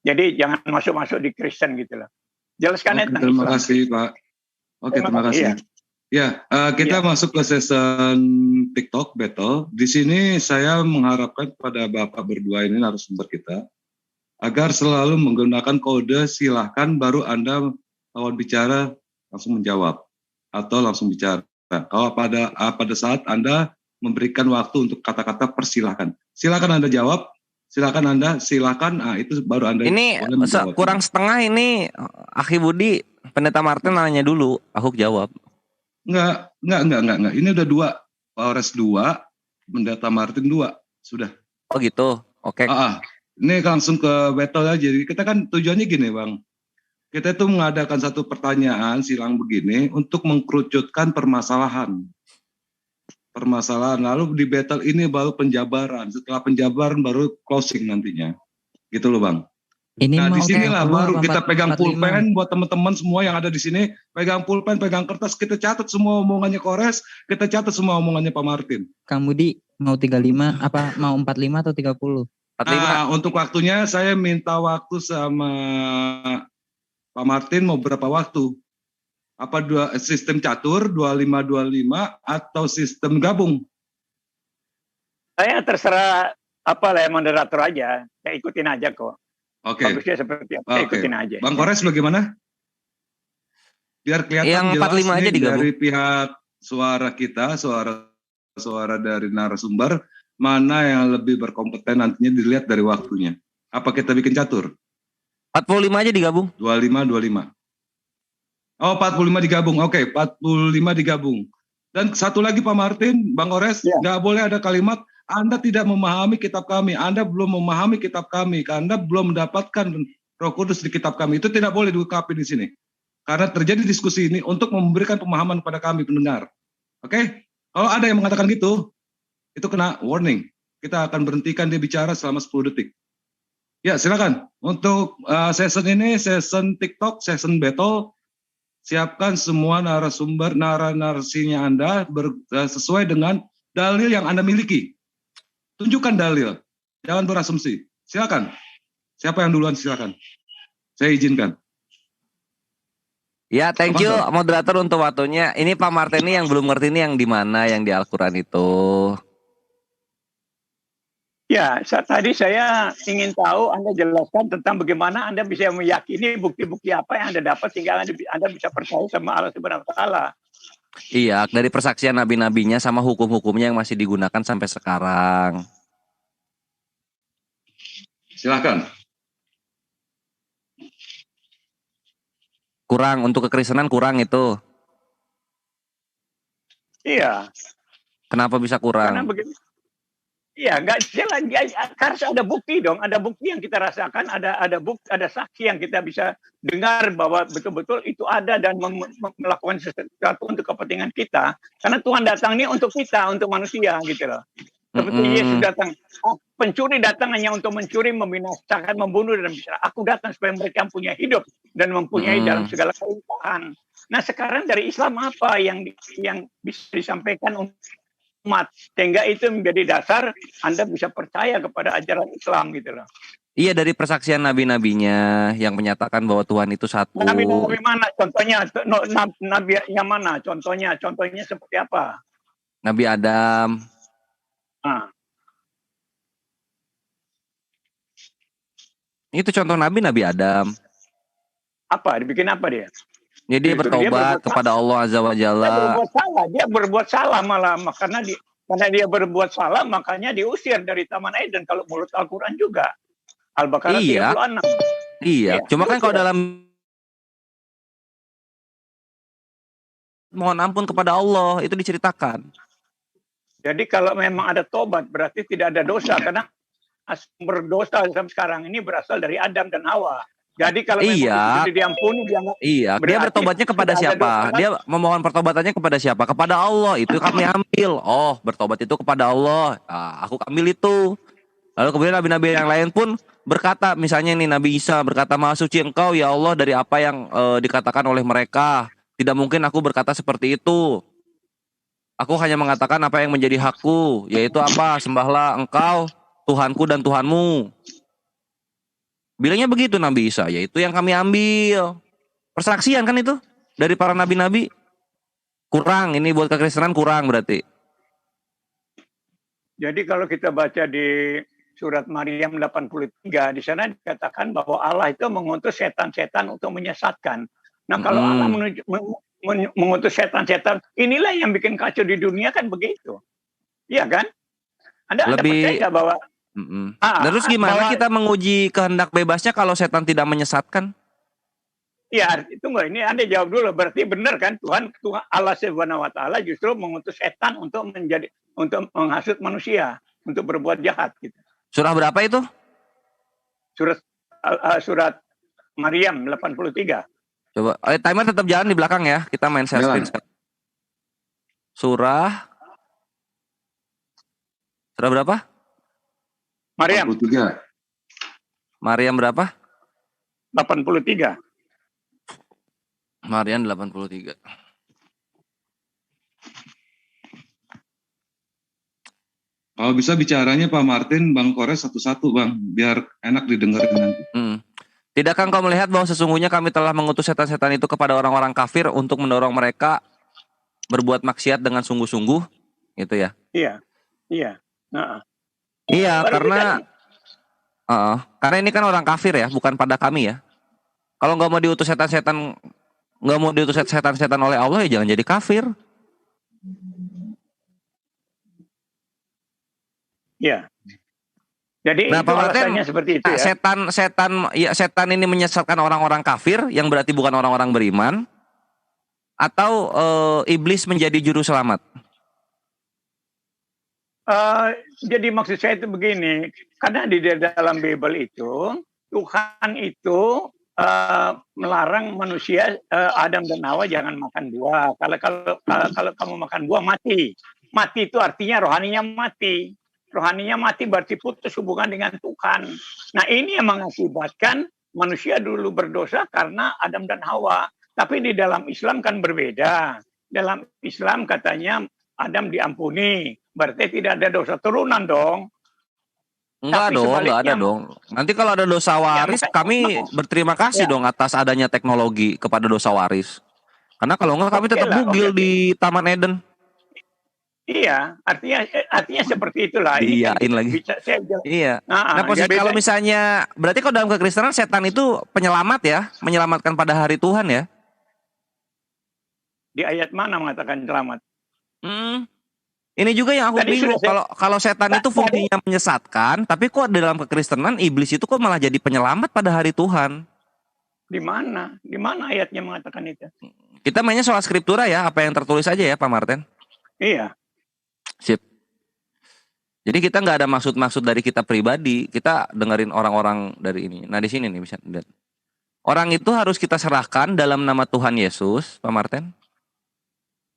Jadi jangan masuk-masuk di Kristen gitu loh. Jelaskan tentang terima Islam. kasih Pak. Oke, terima kasih. Ya, kita masuk ke session TikTok battle. Di sini saya mengharapkan pada Bapak berdua ini narasumber kita agar selalu menggunakan kode silahkan baru Anda lawan bicara langsung menjawab atau langsung bicara. Kalau pada saat Anda memberikan waktu untuk kata-kata persilahkan. Silakan Anda jawab. Silakan itu baru Anda. Ini kurang setengah ini Akhi Budi, Pendeta Martin nanya dulu, aku jawab. Enggak. Ini udah 2, Polres 2, Pendeta Martin 2, sudah. Oh gitu, oke. Ini langsung ke battle aja. Jadi kita kan tujuannya gini Bang. Kita itu mengadakan satu pertanyaan silang begini untuk mengkerucutkan permasalahan. Lalu di battle ini baru penjabaran, setelah penjabaran baru closing nantinya, gitu loh Bang. Nah di sinilah baru kita pegang pulpen buat teman-teman semua yang ada di sini, pegang pulpen, pegang kertas, kita catat semua omongannya Kores, kita catat semua omongannya Pak Martin. Kang Budi mau 35 apa mau 45 atau 30? 45. Untuk waktunya saya minta waktu sama Pak Martin mau berapa waktu? Apa sistem catur 25-25 atau sistem gabung? Saya terserah apalah moderator aja. Saya ikutin aja kok. Oke. Bagusnya seperti apa? Saya ikutin aja. Bang Kores bagaimana? Biar kelihatan yang jelas 45 aja digabung. Dari pihak suara kita, suara dari narasumber, mana yang lebih berkompeten nantinya dilihat dari waktunya. Apa kita bikin catur? 45 aja digabung. 25. Oh 45 digabung, oke 45 digabung. Dan satu lagi Pak Martin, Bang Ores, nggak boleh ada kalimat Anda tidak memahami kitab kami, Anda belum memahami kitab kami, Anda belum mendapatkan Roh Kudus di kitab kami. Itu tidak boleh diungkapin di sini. Karena terjadi diskusi ini untuk memberikan pemahaman pada kami pendengar. Oke? Kalau ada yang mengatakan gitu, itu kena warning. Kita akan berhentikan dia bicara selama 10 detik. Ya, silakan. Untuk session ini, session TikTok, session battle, siapkan semua narasumber, narasinya Anda sesuai dengan dalil yang Anda miliki. Tunjukkan dalil, jangan berasumsi. Silakan. Siapa yang duluan silakan. Saya izinkan. Ya, thank you Apa, moderator untuk waktunya. Ini Pak Martin ini yang belum ngerti ini yang di mana yang di Al-Qur'an itu. Ya, tadi saya ingin tahu Anda jelaskan tentang bagaimana Anda bisa meyakini bukti-bukti apa yang Anda dapat sehingga Anda bisa percaya sama Allah Subhanahu wa taala. Iya, dari persaksian nabi-nabinya sama hukum-hukumnya yang masih digunakan sampai sekarang. Silakan. Kurang untuk kekristenan kurang itu. Iya. Kenapa bisa Karena kurang? begitu. Iya, nggak jalan. Harus ada bukti dong. Ada bukti yang kita rasakan. Ada bukti, ada saksi yang kita bisa dengar bahwa betul-betul itu ada dan melakukan sesuatu untuk kepentingan kita. Karena Tuhan datang ini untuk kita, untuk manusia gitu loh. Seperti Yesus datang. Pencuri datang hanya untuk mencuri, membinasakan, membunuh dan bisa. Aku datang supaya mereka punya hidup dan mempunyai dalam segala kelimpahan. Nah, sekarang dari Islam apa yang bisa disampaikan umat sehingga itu menjadi dasar Anda bisa percaya kepada ajaran Islam gitu loh. Iya, dari persaksian nabi-nabinya yang menyatakan bahwa Tuhan itu satu. Nabi-nabi mana contohnya? Nabi yang mana contohnya? Contohnya seperti apa? Nabi Adam. Itu contoh Nabi Adam. Apa? Dibikin apa dia? Jadi dia bertobat kepada Allah Azza wa Jalla. Dia berbuat salah malah karena dia berbuat salah makanya diusir dari Taman Eden kalau menurut Al-Qur'an juga. Al-Baqarah 36. Iya, cuma kan kalau dalam mohon ampun kepada Allah itu diceritakan. Jadi kalau memang ada tobat berarti tidak ada dosa karena berdosa sampai sekarang ini berasal dari Adam dan Hawa. Jadi kalau memang itu diampuni dia bertobatnya kepada siapa? Dia memohon pertobatannya kepada siapa? Kepada Allah. Itu kami ambil. Oh, bertobat itu kepada Allah. Aku ambil itu. Lalu kemudian nabi-nabi yang lain pun berkata, misalnya nih Nabi Isa berkata, Maha suci Engkau ya Allah dari apa yang dikatakan oleh mereka. Tidak mungkin aku berkata seperti itu. Aku hanya mengatakan apa yang menjadi hakku, yaitu apa? Sembahlah Engkau, Tuhanku dan Tuhanmu. Bilangnya begitu Nabi Isa, yaitu yang kami ambil. Persaksian kan itu dari para nabi-nabi. Kurang, ini buat kekristenan kurang berarti. Jadi kalau kita baca di surat Maryam 83, di sana dikatakan bahwa Allah itu mengutus setan-setan untuk menyesatkan. Nah kalau Allah mengutus setan-setan, inilah yang bikin kacau di dunia kan begitu. Iya kan? Anda percaya nggak bahwa terus gimana kita menguji kehendak bebasnya kalau setan tidak menyesatkan? Ya, tunggu ini Anda jawab dulu. Berarti benar kan Tuhan Allah Subhanahu wa taala justru mengutus setan untuk menghasut manusia, untuk berbuat jahat gitu. Surah berapa itu? Surat Maryam 83. Coba, timer tetap jalan di belakang ya. Kita main share screen. Surah berapa? Maryam. 83. Maryam berapa? 83. Maryam 83. Kalau bisa bicaranya Pak Martin, Bang Kores satu-satu Bang, biar enak didengarin nanti. Tidakkah engkau melihat bahwa sesungguhnya kami telah mengutus setan-setan itu kepada orang-orang kafir untuk mendorong mereka berbuat maksiat dengan sungguh-sungguh, gitu ya? Iya. Iya, karena ini kan orang kafir ya, bukan pada kami ya. Kalau nggak mau diutus setan-setan oleh Allah ya jangan jadi kafir. Iya. Jadi itu alasannya seperti itu ya. Setan ini menyesatkan orang-orang kafir yang berarti bukan orang-orang beriman, atau iblis menjadi juru selamat. Jadi maksud saya itu begini, karena di dalam Bible itu Tuhan itu melarang manusia Adam dan Hawa jangan makan buah. Kalau kamu makan buah mati. Mati itu artinya rohaninya mati. Rohaninya mati berarti putus hubungan dengan Tuhan. Nah, ini yang mengakibatkan manusia dulu berdosa karena Adam dan Hawa. Tapi di dalam Islam kan berbeda. Dalam Islam katanya Adam diampuni. Berarti tidak ada dosa turunan dong. Enggak Tapi dong, enggak ada sebaliknya, dong. Nanti kalau ada dosa waris, makanya- kami berterima kasih Ya. dong atas adanya teknologi kepada dosa waris. Karena kalau enggak kami Oke tetap lah, bugil oke. di Taman Eden. Iya, artinya seperti itulah. Ini kan Diiyain lagi. Iya. Nah, posisi kalau misalnya berarti kalau dalam kekristenan setan itu penyelamat ya, menyelamatkan pada hari Tuhan ya. di ayat mana mengatakan selamat? Ini juga yang aku Tadi bingung. sudah Kalau setan itu fungsinya menyesatkan, tapi kok dalam kekristenan iblis itu kok malah jadi penyelamat pada hari Tuhan? Di mana? Di mana ayatnya mengatakan itu? Kita mainnya soal skriptura ya, apa yang tertulis aja ya, Pak Martin. Iya. Sip. Jadi kita nggak ada maksud-maksud dari kita pribadi, kita dengerin orang-orang dari ini. Nah di sini nih bisa lihat. Orang itu harus kita serahkan dalam nama Tuhan Yesus, Pak Martin,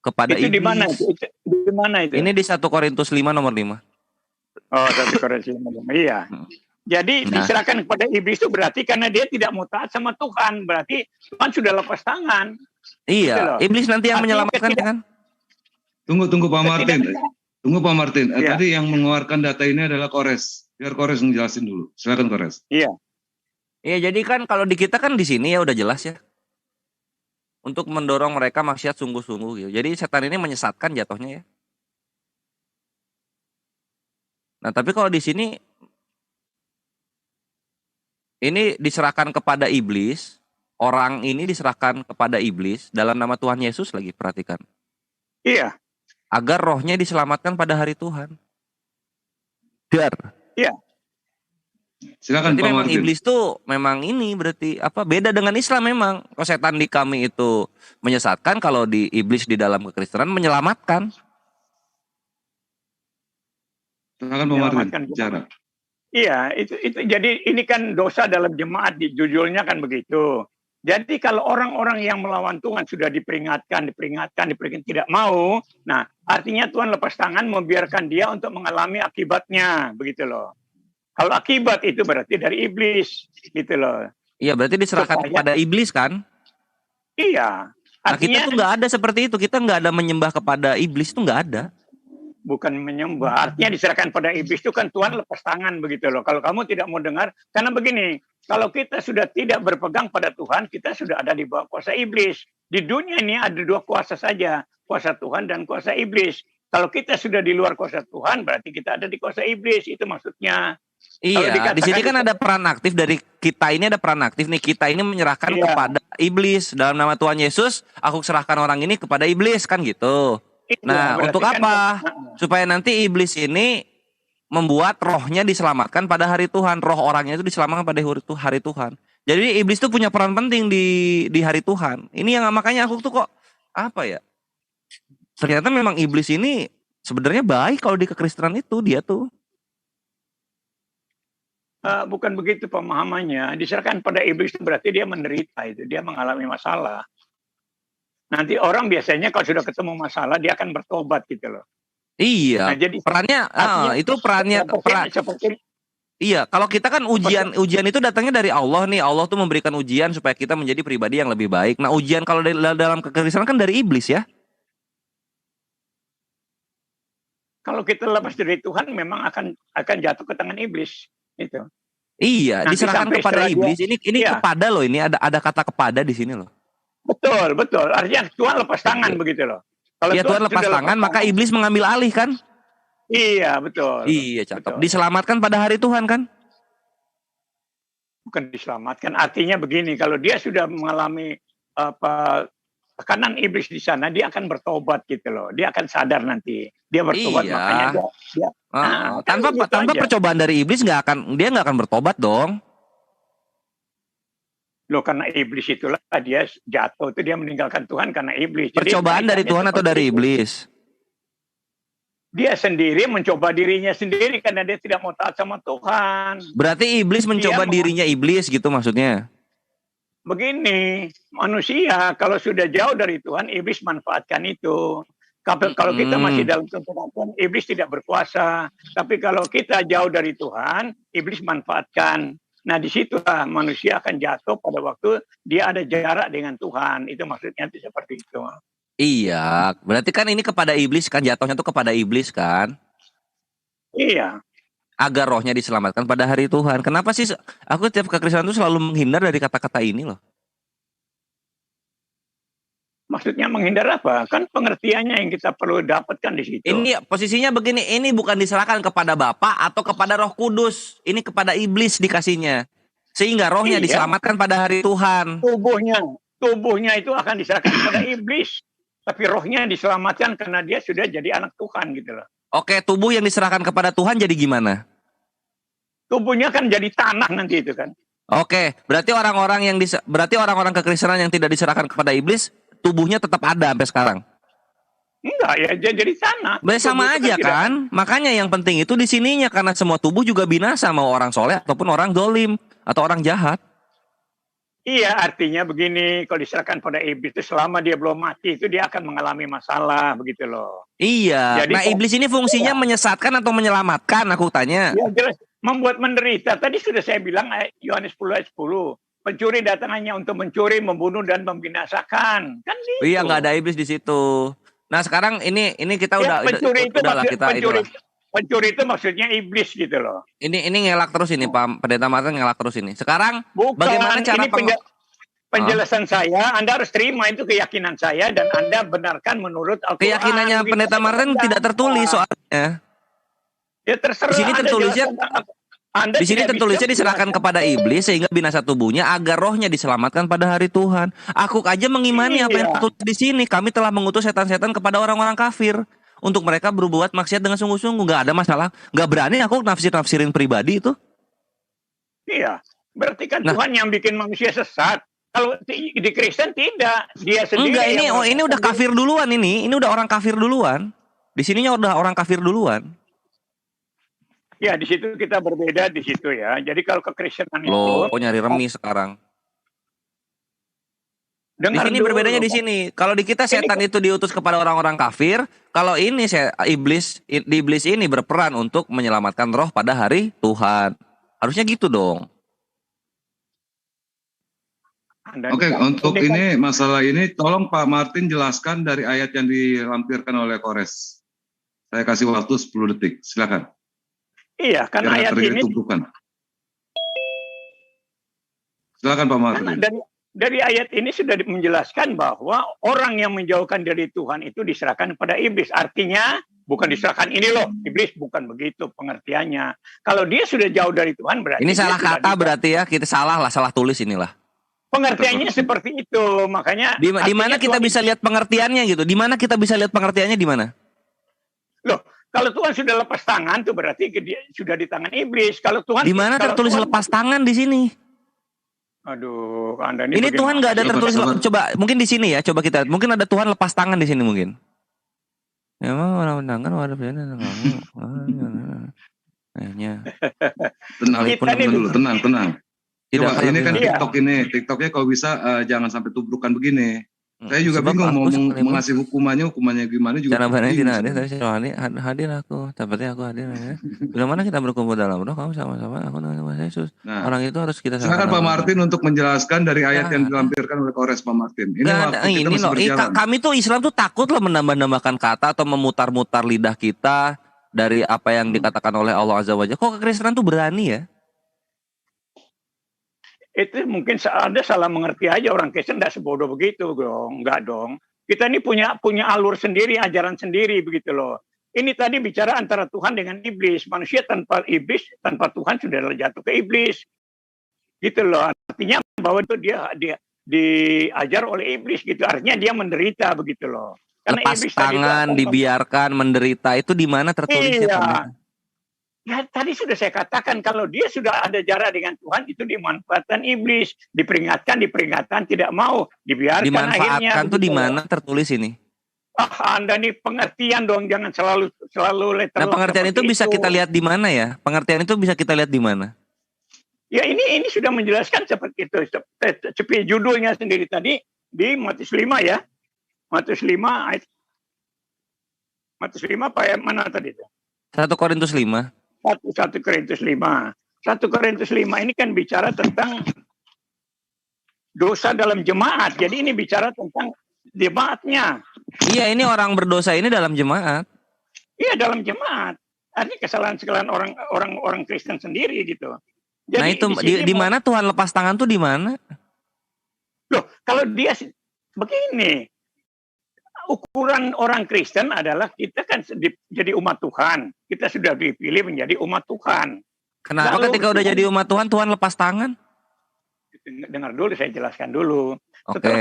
kepada Itu iblis. di mana itu? Di mana itu? Ini di 1 Korintus 5 nomor 5. Oh, 1 Korintus 5. Iya. Jadi Nah. diserahkan kepada iblis itu berarti karena dia tidak mau taat sama Tuhan, berarti Tuhan sudah lepas tangan. Gitu Iya, loh. iblis nanti yang Artinya menyelamatkan ketidak- kan? Tunggu Pak Martin. Tunggu Pak Martin. Iya. Tadi yang mengeluarkan data ini adalah Kores. Biar Kores ngejelasin dulu. Silakan Kores. Iya, jadi kan kalau di kita kan di sini ya udah jelas ya. Untuk mendorong mereka maksiat sungguh-sungguh gitu. Jadi setan ini menyesatkan jatuhnya ya. Nah, tapi kalau di sini ini diserahkan kepada iblis, orang ini diserahkan kepada iblis dalam nama Tuhan Yesus lagi, perhatikan. Iya. Agar rohnya diselamatkan pada hari Tuhan. Silakan Berarti Pak memang Martin. iblis tuh memang ini berarti apa beda dengan Islam memang. Kalau setan di kami itu menyesatkan, kalau di iblis di dalam kekristenan menyelamatkan. Silakan Pak Martin. Menyelamatkan Bicara. Iya, itu jadi ini kan dosa dalam jemaat, di judulnya kan begitu. Jadi kalau orang-orang yang melawan Tuhan sudah diperingatkan tidak mau, nah artinya Tuhan lepas tangan membiarkan dia untuk mengalami akibatnya, begitu loh. Kalau akibat itu berarti dari iblis, gitu loh. Iya, berarti diserahkan Supaya- kepada iblis kan? Iya. Nah, kita Artinya tuh nggak ada seperti itu. Kita nggak ada menyembah kepada iblis, tuh nggak ada. bukan menyembah, artinya diserahkan pada iblis itu kan Tuhan lepas tangan, begitu loh. Kalau kamu tidak mau dengar, karena begini, kalau kita sudah tidak berpegang pada Tuhan, kita sudah ada di bawah kuasa iblis. Di dunia ini ada dua kuasa saja, kuasa Tuhan dan kuasa iblis. Kalau kita sudah di luar kuasa Tuhan, berarti kita ada di kuasa iblis, itu maksudnya. Kalau Iya, dikatakan di sini kan itu- ada peran aktif dari kita ini, ada peran aktif nih. Kita ini menyerahkan Iya. kepada iblis dalam nama Tuhan Yesus. Aku serahkan orang ini kepada iblis kan gitu. Iya, Nah, berarti untuk kan- apa? Supaya nanti iblis ini membuat rohnya diselamatkan pada hari Tuhan. Roh orangnya itu diselamatkan pada hari Tuhan. Jadi iblis itu punya peran penting di hari Tuhan. Ini yang makanya aku tuh kok apa ya? Ternyata memang iblis ini sebenarnya baik kalau di kekristenan itu dia tuh. Bukan begitu pemahamannya. Diserahkan pada iblis itu berarti dia menderita, itu dia mengalami masalah. Nanti orang biasanya kalau sudah ketemu masalah dia akan bertobat gitu loh. Iya. Nah, jadi Perannya artinya itu perannya seperti iya, kalau kita kan ujian itu datangnya dari Allah nih. Allah tuh memberikan ujian supaya kita menjadi pribadi yang lebih baik. Nah, ujian kalau dalam kekristenan kan dari iblis ya. kalau kita lepas dari Tuhan memang akan jatuh ke tangan iblis itu. Iya, Nanti diserahkan sampai kepada setelah dia- iblis. Ini Iya. kepada loh, ini ada kata kepada di sini loh. Betul. Artinya Tuhan lepas tangan begitu loh. Kalau Iya, Tuhan lepas sudah tangan, maka iblis mengambil alih kan? Iya, betul. Iya, cakep. Betul. Diselamatkan pada hari Tuhan kan? Bukan diselamatkan. Artinya begini, kalau dia sudah mengalami tekanan iblis di sana, dia akan bertobat gitu loh. Dia akan sadar nanti. Dia bertobat, Iya. makanya dia Nah, kan begitu tanpa aja. percobaan dari iblis dia nggak akan bertobat dong. loh, karena iblis itulah dia jatuh, itu dia meninggalkan Tuhan karena iblis. Jadi Percobaan dari kaitannya Tuhan atau seperti dari itu. iblis? Dia sendiri mencoba dirinya sendiri karena dia tidak mau taat sama Tuhan. Berarti iblis mencoba Dia dirinya iblis gitu maksudnya. Begini, manusia kalau sudah jauh dari Tuhan, iblis manfaatkan itu. Kalau kita masih dalam kekuasaan, iblis tidak berkuasa. Tapi kalau kita jauh dari Tuhan, iblis manfaatkan. Nah, disitulah manusia akan jatuh pada waktu dia ada jarak dengan Tuhan. Itu maksudnya seperti itu. Iya, berarti kan ini kepada iblis kan, jatuhnya tuh kepada iblis kan, Iya. agar rohnya diselamatkan pada hari Tuhan. Kenapa sih aku tiap kekristenan tuh selalu menghindar dari kata-kata ini loh? Maksudnya menghindar apa? Kan pengertiannya yang kita perlu dapatkan di situ. Ini posisinya begini, ini bukan diserahkan kepada Bapa atau kepada Roh Kudus, ini kepada iblis dikasihnya. Sehingga rohnya Iya. diselamatkan pada hari Tuhan. Tubuhnya itu akan diserahkan kepada iblis. Tapi rohnya diselamatkan karena dia sudah jadi anak Tuhan gitu loh. Oke, tubuh yang diserahkan kepada Tuhan jadi gimana? Tubuhnya kan jadi tanah nanti itu kan. Oke, berarti orang-orang kekristenan yang tidak diserahkan kepada iblis, tubuhnya tetap ada sampai sekarang. Enggak ya, dia jadi tanah. Sama Tubuh itu aja tidak- kan? Makanya yang penting itu di sininya, karena semua tubuh juga binasa, mau orang soleh ataupun orang dolim atau orang jahat. Iya, artinya begini, kalau diserahkan pada iblis itu selama dia belum mati itu dia akan mengalami masalah begitu loh. Iya. Jadi Nah, iblis ini fungsinya menyesatkan atau menyelamatkan, aku tanya. Ya jelas membuat menderita. Tadi sudah saya bilang Yohanes 10 ayat 10. Pencuri datang hanya untuk mencuri, membunuh dan membinasakan. Kan gitu. Iya, nggak ada iblis di situ. Nah, sekarang ini kita Ya, pencuri itu itulah. maksudnya iblis gitu loh. Ini ngelak terus ini, Pak Pendeta Martin ngelak terus ini. Sekarang Bukan, bagaimana cara ini penjelasan saya, Anda harus terima itu keyakinan saya dan Anda benarkan menurut Al-Quran. keyakinannya Begitu Pendeta saja. Martin tidak tertulis soalnya. Ya terserah. Di sini Anda tertulisnya Anda Di sini tidak tertulisnya bisa diserahkan menjelaskan. kepada iblis sehingga binasa tubuhnya agar rohnya diselamatkan pada hari Tuhan. Aku aja mengimani apa yang Iya. tertulis di sini. Kami telah mengutus setan-setan kepada orang-orang kafir untuk mereka berbuat maksiat dengan sungguh-sungguh. Gak ada masalah. Gak berani aku nafsirin pribadi itu. Iya, berarti kan Nah. Tuhan yang bikin manusia sesat. Kalau di Kristen tidak, dia sendiri. Enggak, yang ini udah kafir duluan ini. Ini udah orang kafir duluan. Di sininya udah orang kafir duluan. Ya, di situ kita berbeda di situ ya. Jadi kalau kekristenan Loh, itu kok nyari remis sekarang? Di dengar sini dulu. berbedanya di sini. Kalau di kita setan itu diutus kepada orang-orang kafir, kalau ini iblis ini berperan untuk menyelamatkan roh pada hari Tuhan. Harusnya gitu dong. Oke, untuk ini masalah ini tolong Pak Martin jelaskan dari ayat yang dilampirkan oleh Kores. Saya kasih waktu 10 detik. Silakan. Iya, kan Biar ayat terjadi ini tumpukan. Silakan Pak Martin. karena dari ayat ini sudah menjelaskan bahwa orang yang menjauhkan dari Tuhan itu diserahkan kepada iblis. Artinya bukan diserahkan ini loh, iblis bukan begitu pengertiannya. Kalau dia sudah jauh dari Tuhan berarti Ini dia salah sudah kata berarti ya, kita salah tulis inilah. pengertiannya seperti itu. Makanya Di mana artinya kita Tuhan- bisa lihat pengertiannya gitu? Di mana kita bisa lihat pengertiannya di mana? Loh, kalau Tuhan sudah lepas tangan tuh berarti dia sudah di tangan iblis. Kalau Tuhan Di mana kalau tertulis Tuhan- lepas tangan di sini? Aduh, Anda ini Ini bagaimana? Tuhan nggak ada Sabar, tertulis. sabar. Coba mungkin di sini ya, coba kita lihat. Mungkin ada Tuhan lepas tangan di sini mungkin. Ya emang orang tangan ada bedanya kamu. Kayaknya. Kita nih Dulu, tenang. Tidak Coba akan ini kan lebih- Iya. TikToknya kalau bisa jangan sampai tubrukan begini. Saya juga Sebab bingung aku mau sekalipun mengasih hukumannya gimana juga. cara pandang bingung tidak hadir, sebenarnya. tapi saya hadir aku. Tapi aku hadir. Ya. Bila mana kita berkumpul dalam roh, kamu sama-sama aku dengan Tuhan Yesus. Nah, Orang itu harus kita silakan Pak Martin untuk menjelaskan dari ayat yang Ya. dilampirkan oleh Kores Pak Martin. Ini Nggak waktu ada, kita ini masih loh. berjalan. Kami tuh Islam tuh takut loh menambah-nambahkan kata atau memutar-mutar lidah kita dari apa yang dikatakan oleh Allah Azza wa Jalla. Kok kekristenan tuh berani ya? Itu mungkin Anda salah mengerti aja, orang Kristen tidak sebodoh begitu dong. Enggak dong. Kita ini punya alur sendiri, ajaran sendiri begitu loh. Ini tadi bicara antara Tuhan dengan iblis. Manusia tanpa iblis, tanpa Tuhan sudah jatuh ke iblis. Gitu loh. Artinya bahwa itu dia diajar oleh iblis gitu. Artinya dia menderita begitu loh. Karena Lepas iblis tadi itu tangan, akan dibiarkan, menderita. Itu di mana tertulisnya? Iya. Pendeta? Ya, tadi sudah saya katakan kalau dia sudah ada jarak dengan Tuhan itu dimanfaatkan iblis, diperingatkan, tidak mau, dibiarkan akhirnya. Dimanfaatkan tuh di begitu. mana tertulis ini? Anda nih pengertian dong, jangan selalu Nah, letter. pengertian itu bisa kita lihat di mana ya? Pengertian itu bisa kita lihat di mana? Ya ini sudah menjelaskan seperti itu. Seperti judulnya sendiri tadi di Matius 5 ya. Matius 5 ayat Matius 5 apa ya? Mana tadi itu? 1 Korintus 5. 1 Korintus 5. 1 Korintus 5 ini kan bicara tentang dosa dalam jemaat. Jadi ini bicara tentang jemaatnya. Iya, ini orang berdosa ini dalam jemaat. Iya, dalam jemaat. Artinya kesalahan-kesalahan orang Kristen sendiri gitu. Jadi Nah itu sini di mana Tuhan lepas tangan tuh di mana? loh, kalau dia begini, ukuran orang Kristen adalah kita kan jadi umat Tuhan. Kita sudah dipilih menjadi umat Tuhan. Kenapa Lalu ketika udah jadi umat Tuhan, Tuhan lepas tangan? Dengar dulu, saya jelaskan dulu. Oke. Setelah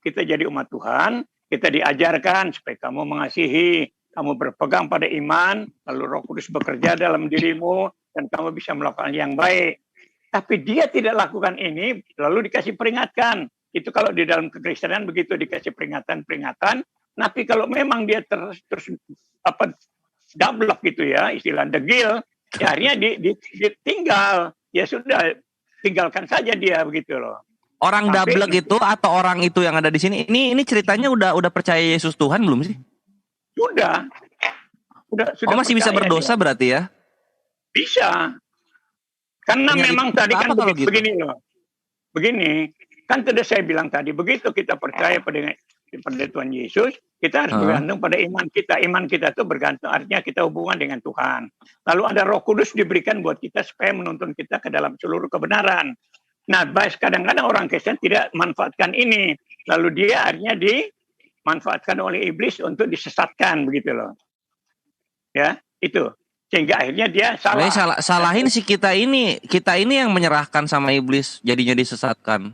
kita jadi umat Tuhan, kita diajarkan supaya kamu mengasihi, kamu berpegang pada iman, lalu Roh Kudus bekerja dalam dirimu dan kamu bisa melakukan yang baik. Tapi dia tidak lakukan ini, lalu dikasih peringatkan. Itu kalau di dalam kekristenan begitu, dikasih peringatan. Tapi kalau memang dia terus dablek gitu ya, istilah degil, ya akhirnya ditinggal. Ya sudah, tinggalkan saja dia begitu loh. Orang dablek itu atau orang itu yang ada di sini, ini ceritanya udah percaya Yesus Tuhan belum sih? Sudah Oh, masih bisa percaya berdosa dia. berarti ya? Bisa. Karena Penyakit memang tadi kan apa kalau gitu? begini loh. Begini, kan tadi saya bilang tadi, begitu kita percaya pada Tuhan Yesus, kita harus bergantung pada iman kita. Iman kita itu bergantung, artinya kita hubungan dengan Tuhan. Lalu ada Roh Kudus diberikan buat kita supaya menuntun kita ke dalam seluruh kebenaran. Nah, kadang-kadang orang Kristen tidak manfaatkan ini. Lalu dia akhirnya dimanfaatkan oleh iblis untuk disesatkan begitu loh. Ya, itu. Sehingga akhirnya dia salah. Salahin si kita ini yang menyerahkan sama iblis, jadinya disesatkan.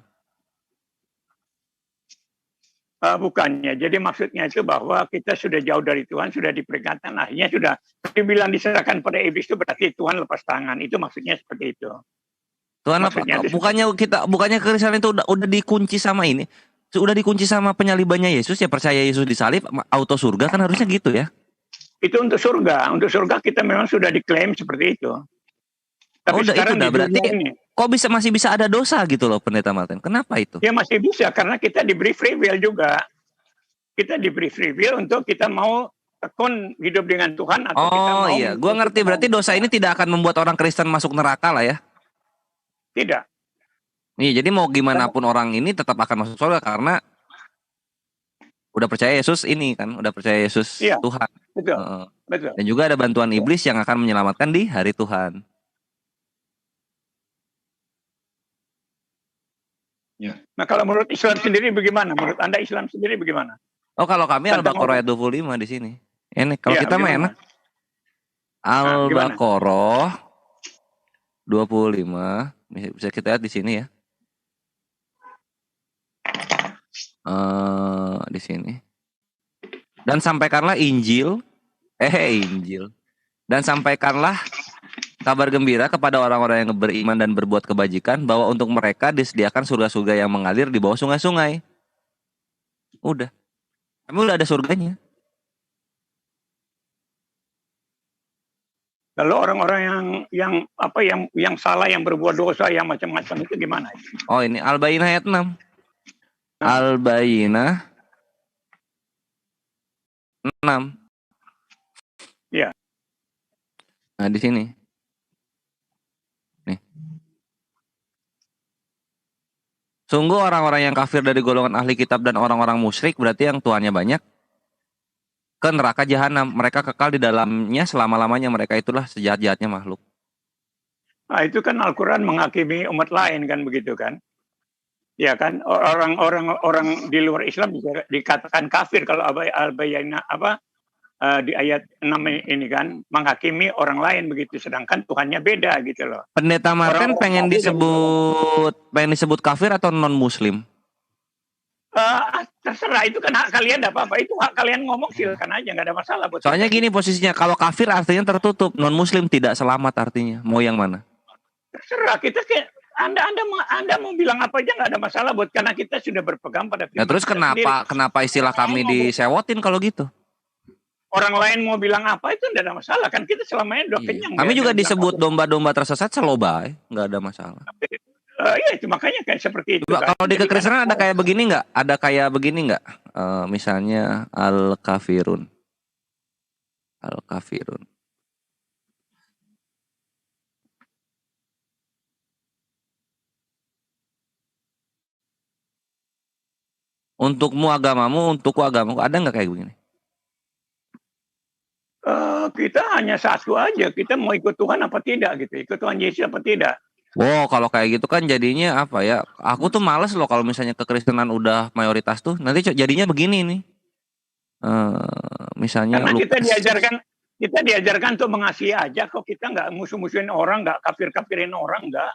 Bukannya. Jadi maksudnya itu bahwa kita sudah jauh dari Tuhan, sudah diperingatkan, akhirnya sudah dibilang diserahkan pada iblis itu berarti Tuhan lepas tangan. Itu maksudnya seperti itu. Tuhan bukannya kekristenan itu udah dikunci sama ini. Sudah dikunci sama penyalibannya Yesus, ya percaya Yesus disalib auto surga kan harusnya gitu ya. Itu untuk surga. Untuk surga kita memang sudah diklaim seperti itu. Tapi sekarang itu berarti kok masih bisa ada dosa gitu loh Pendeta Martin. Kenapa itu? Ya masih bisa karena kita diberi free will juga. Kita diberi free will untuk kita mau tekun hidup dengan Tuhan atau kita mau. Oh iya, gua ngerti berarti dosa ini tidak akan membuat orang Kristen masuk neraka lah ya. Tidak. Iya, jadi mau gimana pun orang ini tetap akan masuk surga karena udah percaya Yesus ini kan, udah percaya Yesus Tuhan. Betul. Betul. Dan juga ada bantuan iblis yang akan menyelamatkan di hari Tuhan. Ya. Nah, kalau menurut Islam sendiri bagaimana? Menurut Anda Islam sendiri bagaimana? Oh, kalau kami Al-Baqarah ayat 25 di sini. Ini kalau kita mah enak. Al-Baqarah 25 bisa kita lihat di sini ya. Di sini. Dan sampaikanlah Injil. Dan sampaikanlah kabar gembira kepada orang-orang yang beriman dan berbuat kebajikan bahwa untuk mereka disediakan surga-surga yang mengalir di bawah sungai-sungai. Udah. Kami udah ada surganya. Lalu orang-orang yang salah, yang berbuat dosa, yang macam-macam itu gimana? Oh, ini Al-Bayyinah ayat 6. Al-Bayyinah 6. Ya. Nah, di sini. Nih. Sungguh orang-orang yang kafir dari golongan ahli kitab dan orang-orang musyrik, berarti yang tuannya banyak, ke neraka jahanam. Mereka kekal di dalamnya selama-lamanya. Mereka itulah sejahat-jahatnya makhluk. Nah, itu kan Al-Quran menghakimi umat lain kan begitu kan? Ya kan, orang di luar Islam dikatakan kafir kalau Al-Bayyinah di ayat 6 ini kan menghakimi orang lain begitu, sedangkan Tuhannya beda gitu loh. Pendeta Martin pengen disebut kafir atau non muslim? Terserah, itu kan hak kalian, enggak apa-apa. Itu hak kalian ngomong, silakan aja, enggak ada masalah buat Soalnya gini posisinya, kalau kafir artinya tertutup, non muslim tidak selamat artinya. Mau yang mana? Terserah, kita Anda mau bilang apa aja nggak ada masalah buat, karena kita sudah berpegang pada firman. Nah, terus kenapa istilah kami disewotin kalau gitu? Orang lain mau bilang apa itu tidak ada masalah kan, kita selama ini udah kenyang. Kami juga disebut domba-domba tersesat selobay, nggak ada masalah. Iya, itu makanya kayak seperti itu. Kan? Kalau di kekristenan ada kayak begini nggak? Ada kayak begini nggak? Misalnya al-kafirun. Al-kafirun. Untukmu agamamu, untukku agamaku. Ada nggak kayak begini? Kita hanya satu aja. Kita mau ikut Tuhan apa tidak gitu. Ikut Tuhan Yesus apa tidak. Wow, kalau kayak gitu kan jadinya apa ya? Aku tuh males loh kalau misalnya kekristenan udah mayoritas tuh. Nanti jadinya begini nih. Misalnya Karena kita Lukas. diajarkan untuk mengasihi aja. Kok kita nggak musuh-musuhin orang, nggak kafir-kafirin orang, nggak.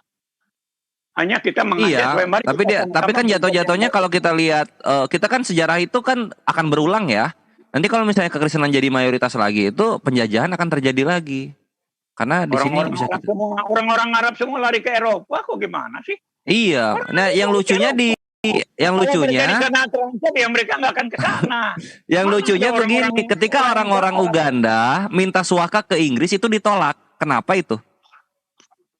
Hanya kita mengajak. Iya, Mari tapi kita tapi kan sama-sama jatuh-jatuhnya kalau kita lihat kita kan sejarah itu kan akan berulang ya. Nanti kalau misalnya kekristenan jadi mayoritas lagi itu penjajahan akan terjadi lagi. Karena di sini bisa kita. Orang-orang Arab semua lari ke Eropa, kok gimana sih? Iya. Nah, yang lucunya Mereka di sana terancam, ya mereka nggak akan ke sana. yang lucunya begini, ketika orang-orang Uganda minta suaka ke Inggris itu ditolak. Kenapa itu?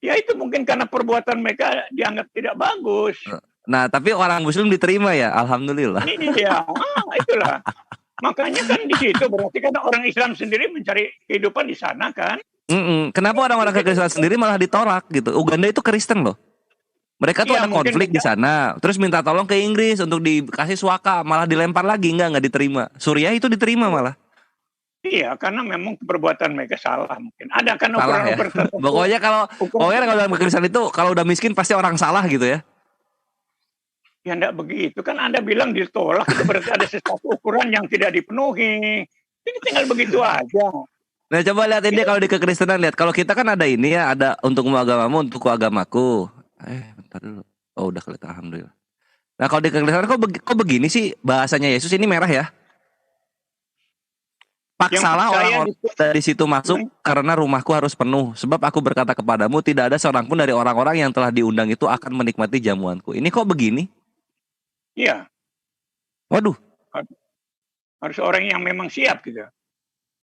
Ya itu mungkin karena perbuatan mereka dianggap tidak bagus. Nah, tapi orang Muslim diterima ya, alhamdulillah. Iya, itulah. Makanya kan di situ berarti kan orang Islam sendiri mencari kehidupan di sana kan. Kenapa orang-orang Kristen sendiri malah ditolak gitu? Uganda itu Kristen loh. Mereka tuh ada konflik di sana, terus minta tolong ke Inggris untuk dikasih suaka, malah dilempar lagi, nggak diterima. Suriah itu diterima malah. Iya, karena memang perbuatan mereka salah mungkin. Ada kan Salah ya. Pokoknya kalau dalam Kristen itu kalau udah miskin pasti orang salah gitu ya. Ya enggak begitu. Kan Anda bilang ditolak itu berarti ada sesuatu ukuran yang tidak dipenuhi. Ini tinggal begitu aja. Nah, coba lihat ini kalau di kekristenan, lihat. Kalau kita kan ada ini ya, ada untukmu agamamu, untukku agamaku. Bentar dulu. Oh, udah kelihatan, alhamdulillah. Nah, kalau di kekristenan kok begini sih bahasanya Yesus ini merah ya? Paksalah orang-orang dari situ masuk karena rumahku harus penuh. Sebab aku berkata kepadamu, tidak ada seorang pun dari orang-orang yang telah diundang itu akan menikmati jamuanku. Ini kok begini? Iya. Waduh. Harus orang yang memang siap gitu.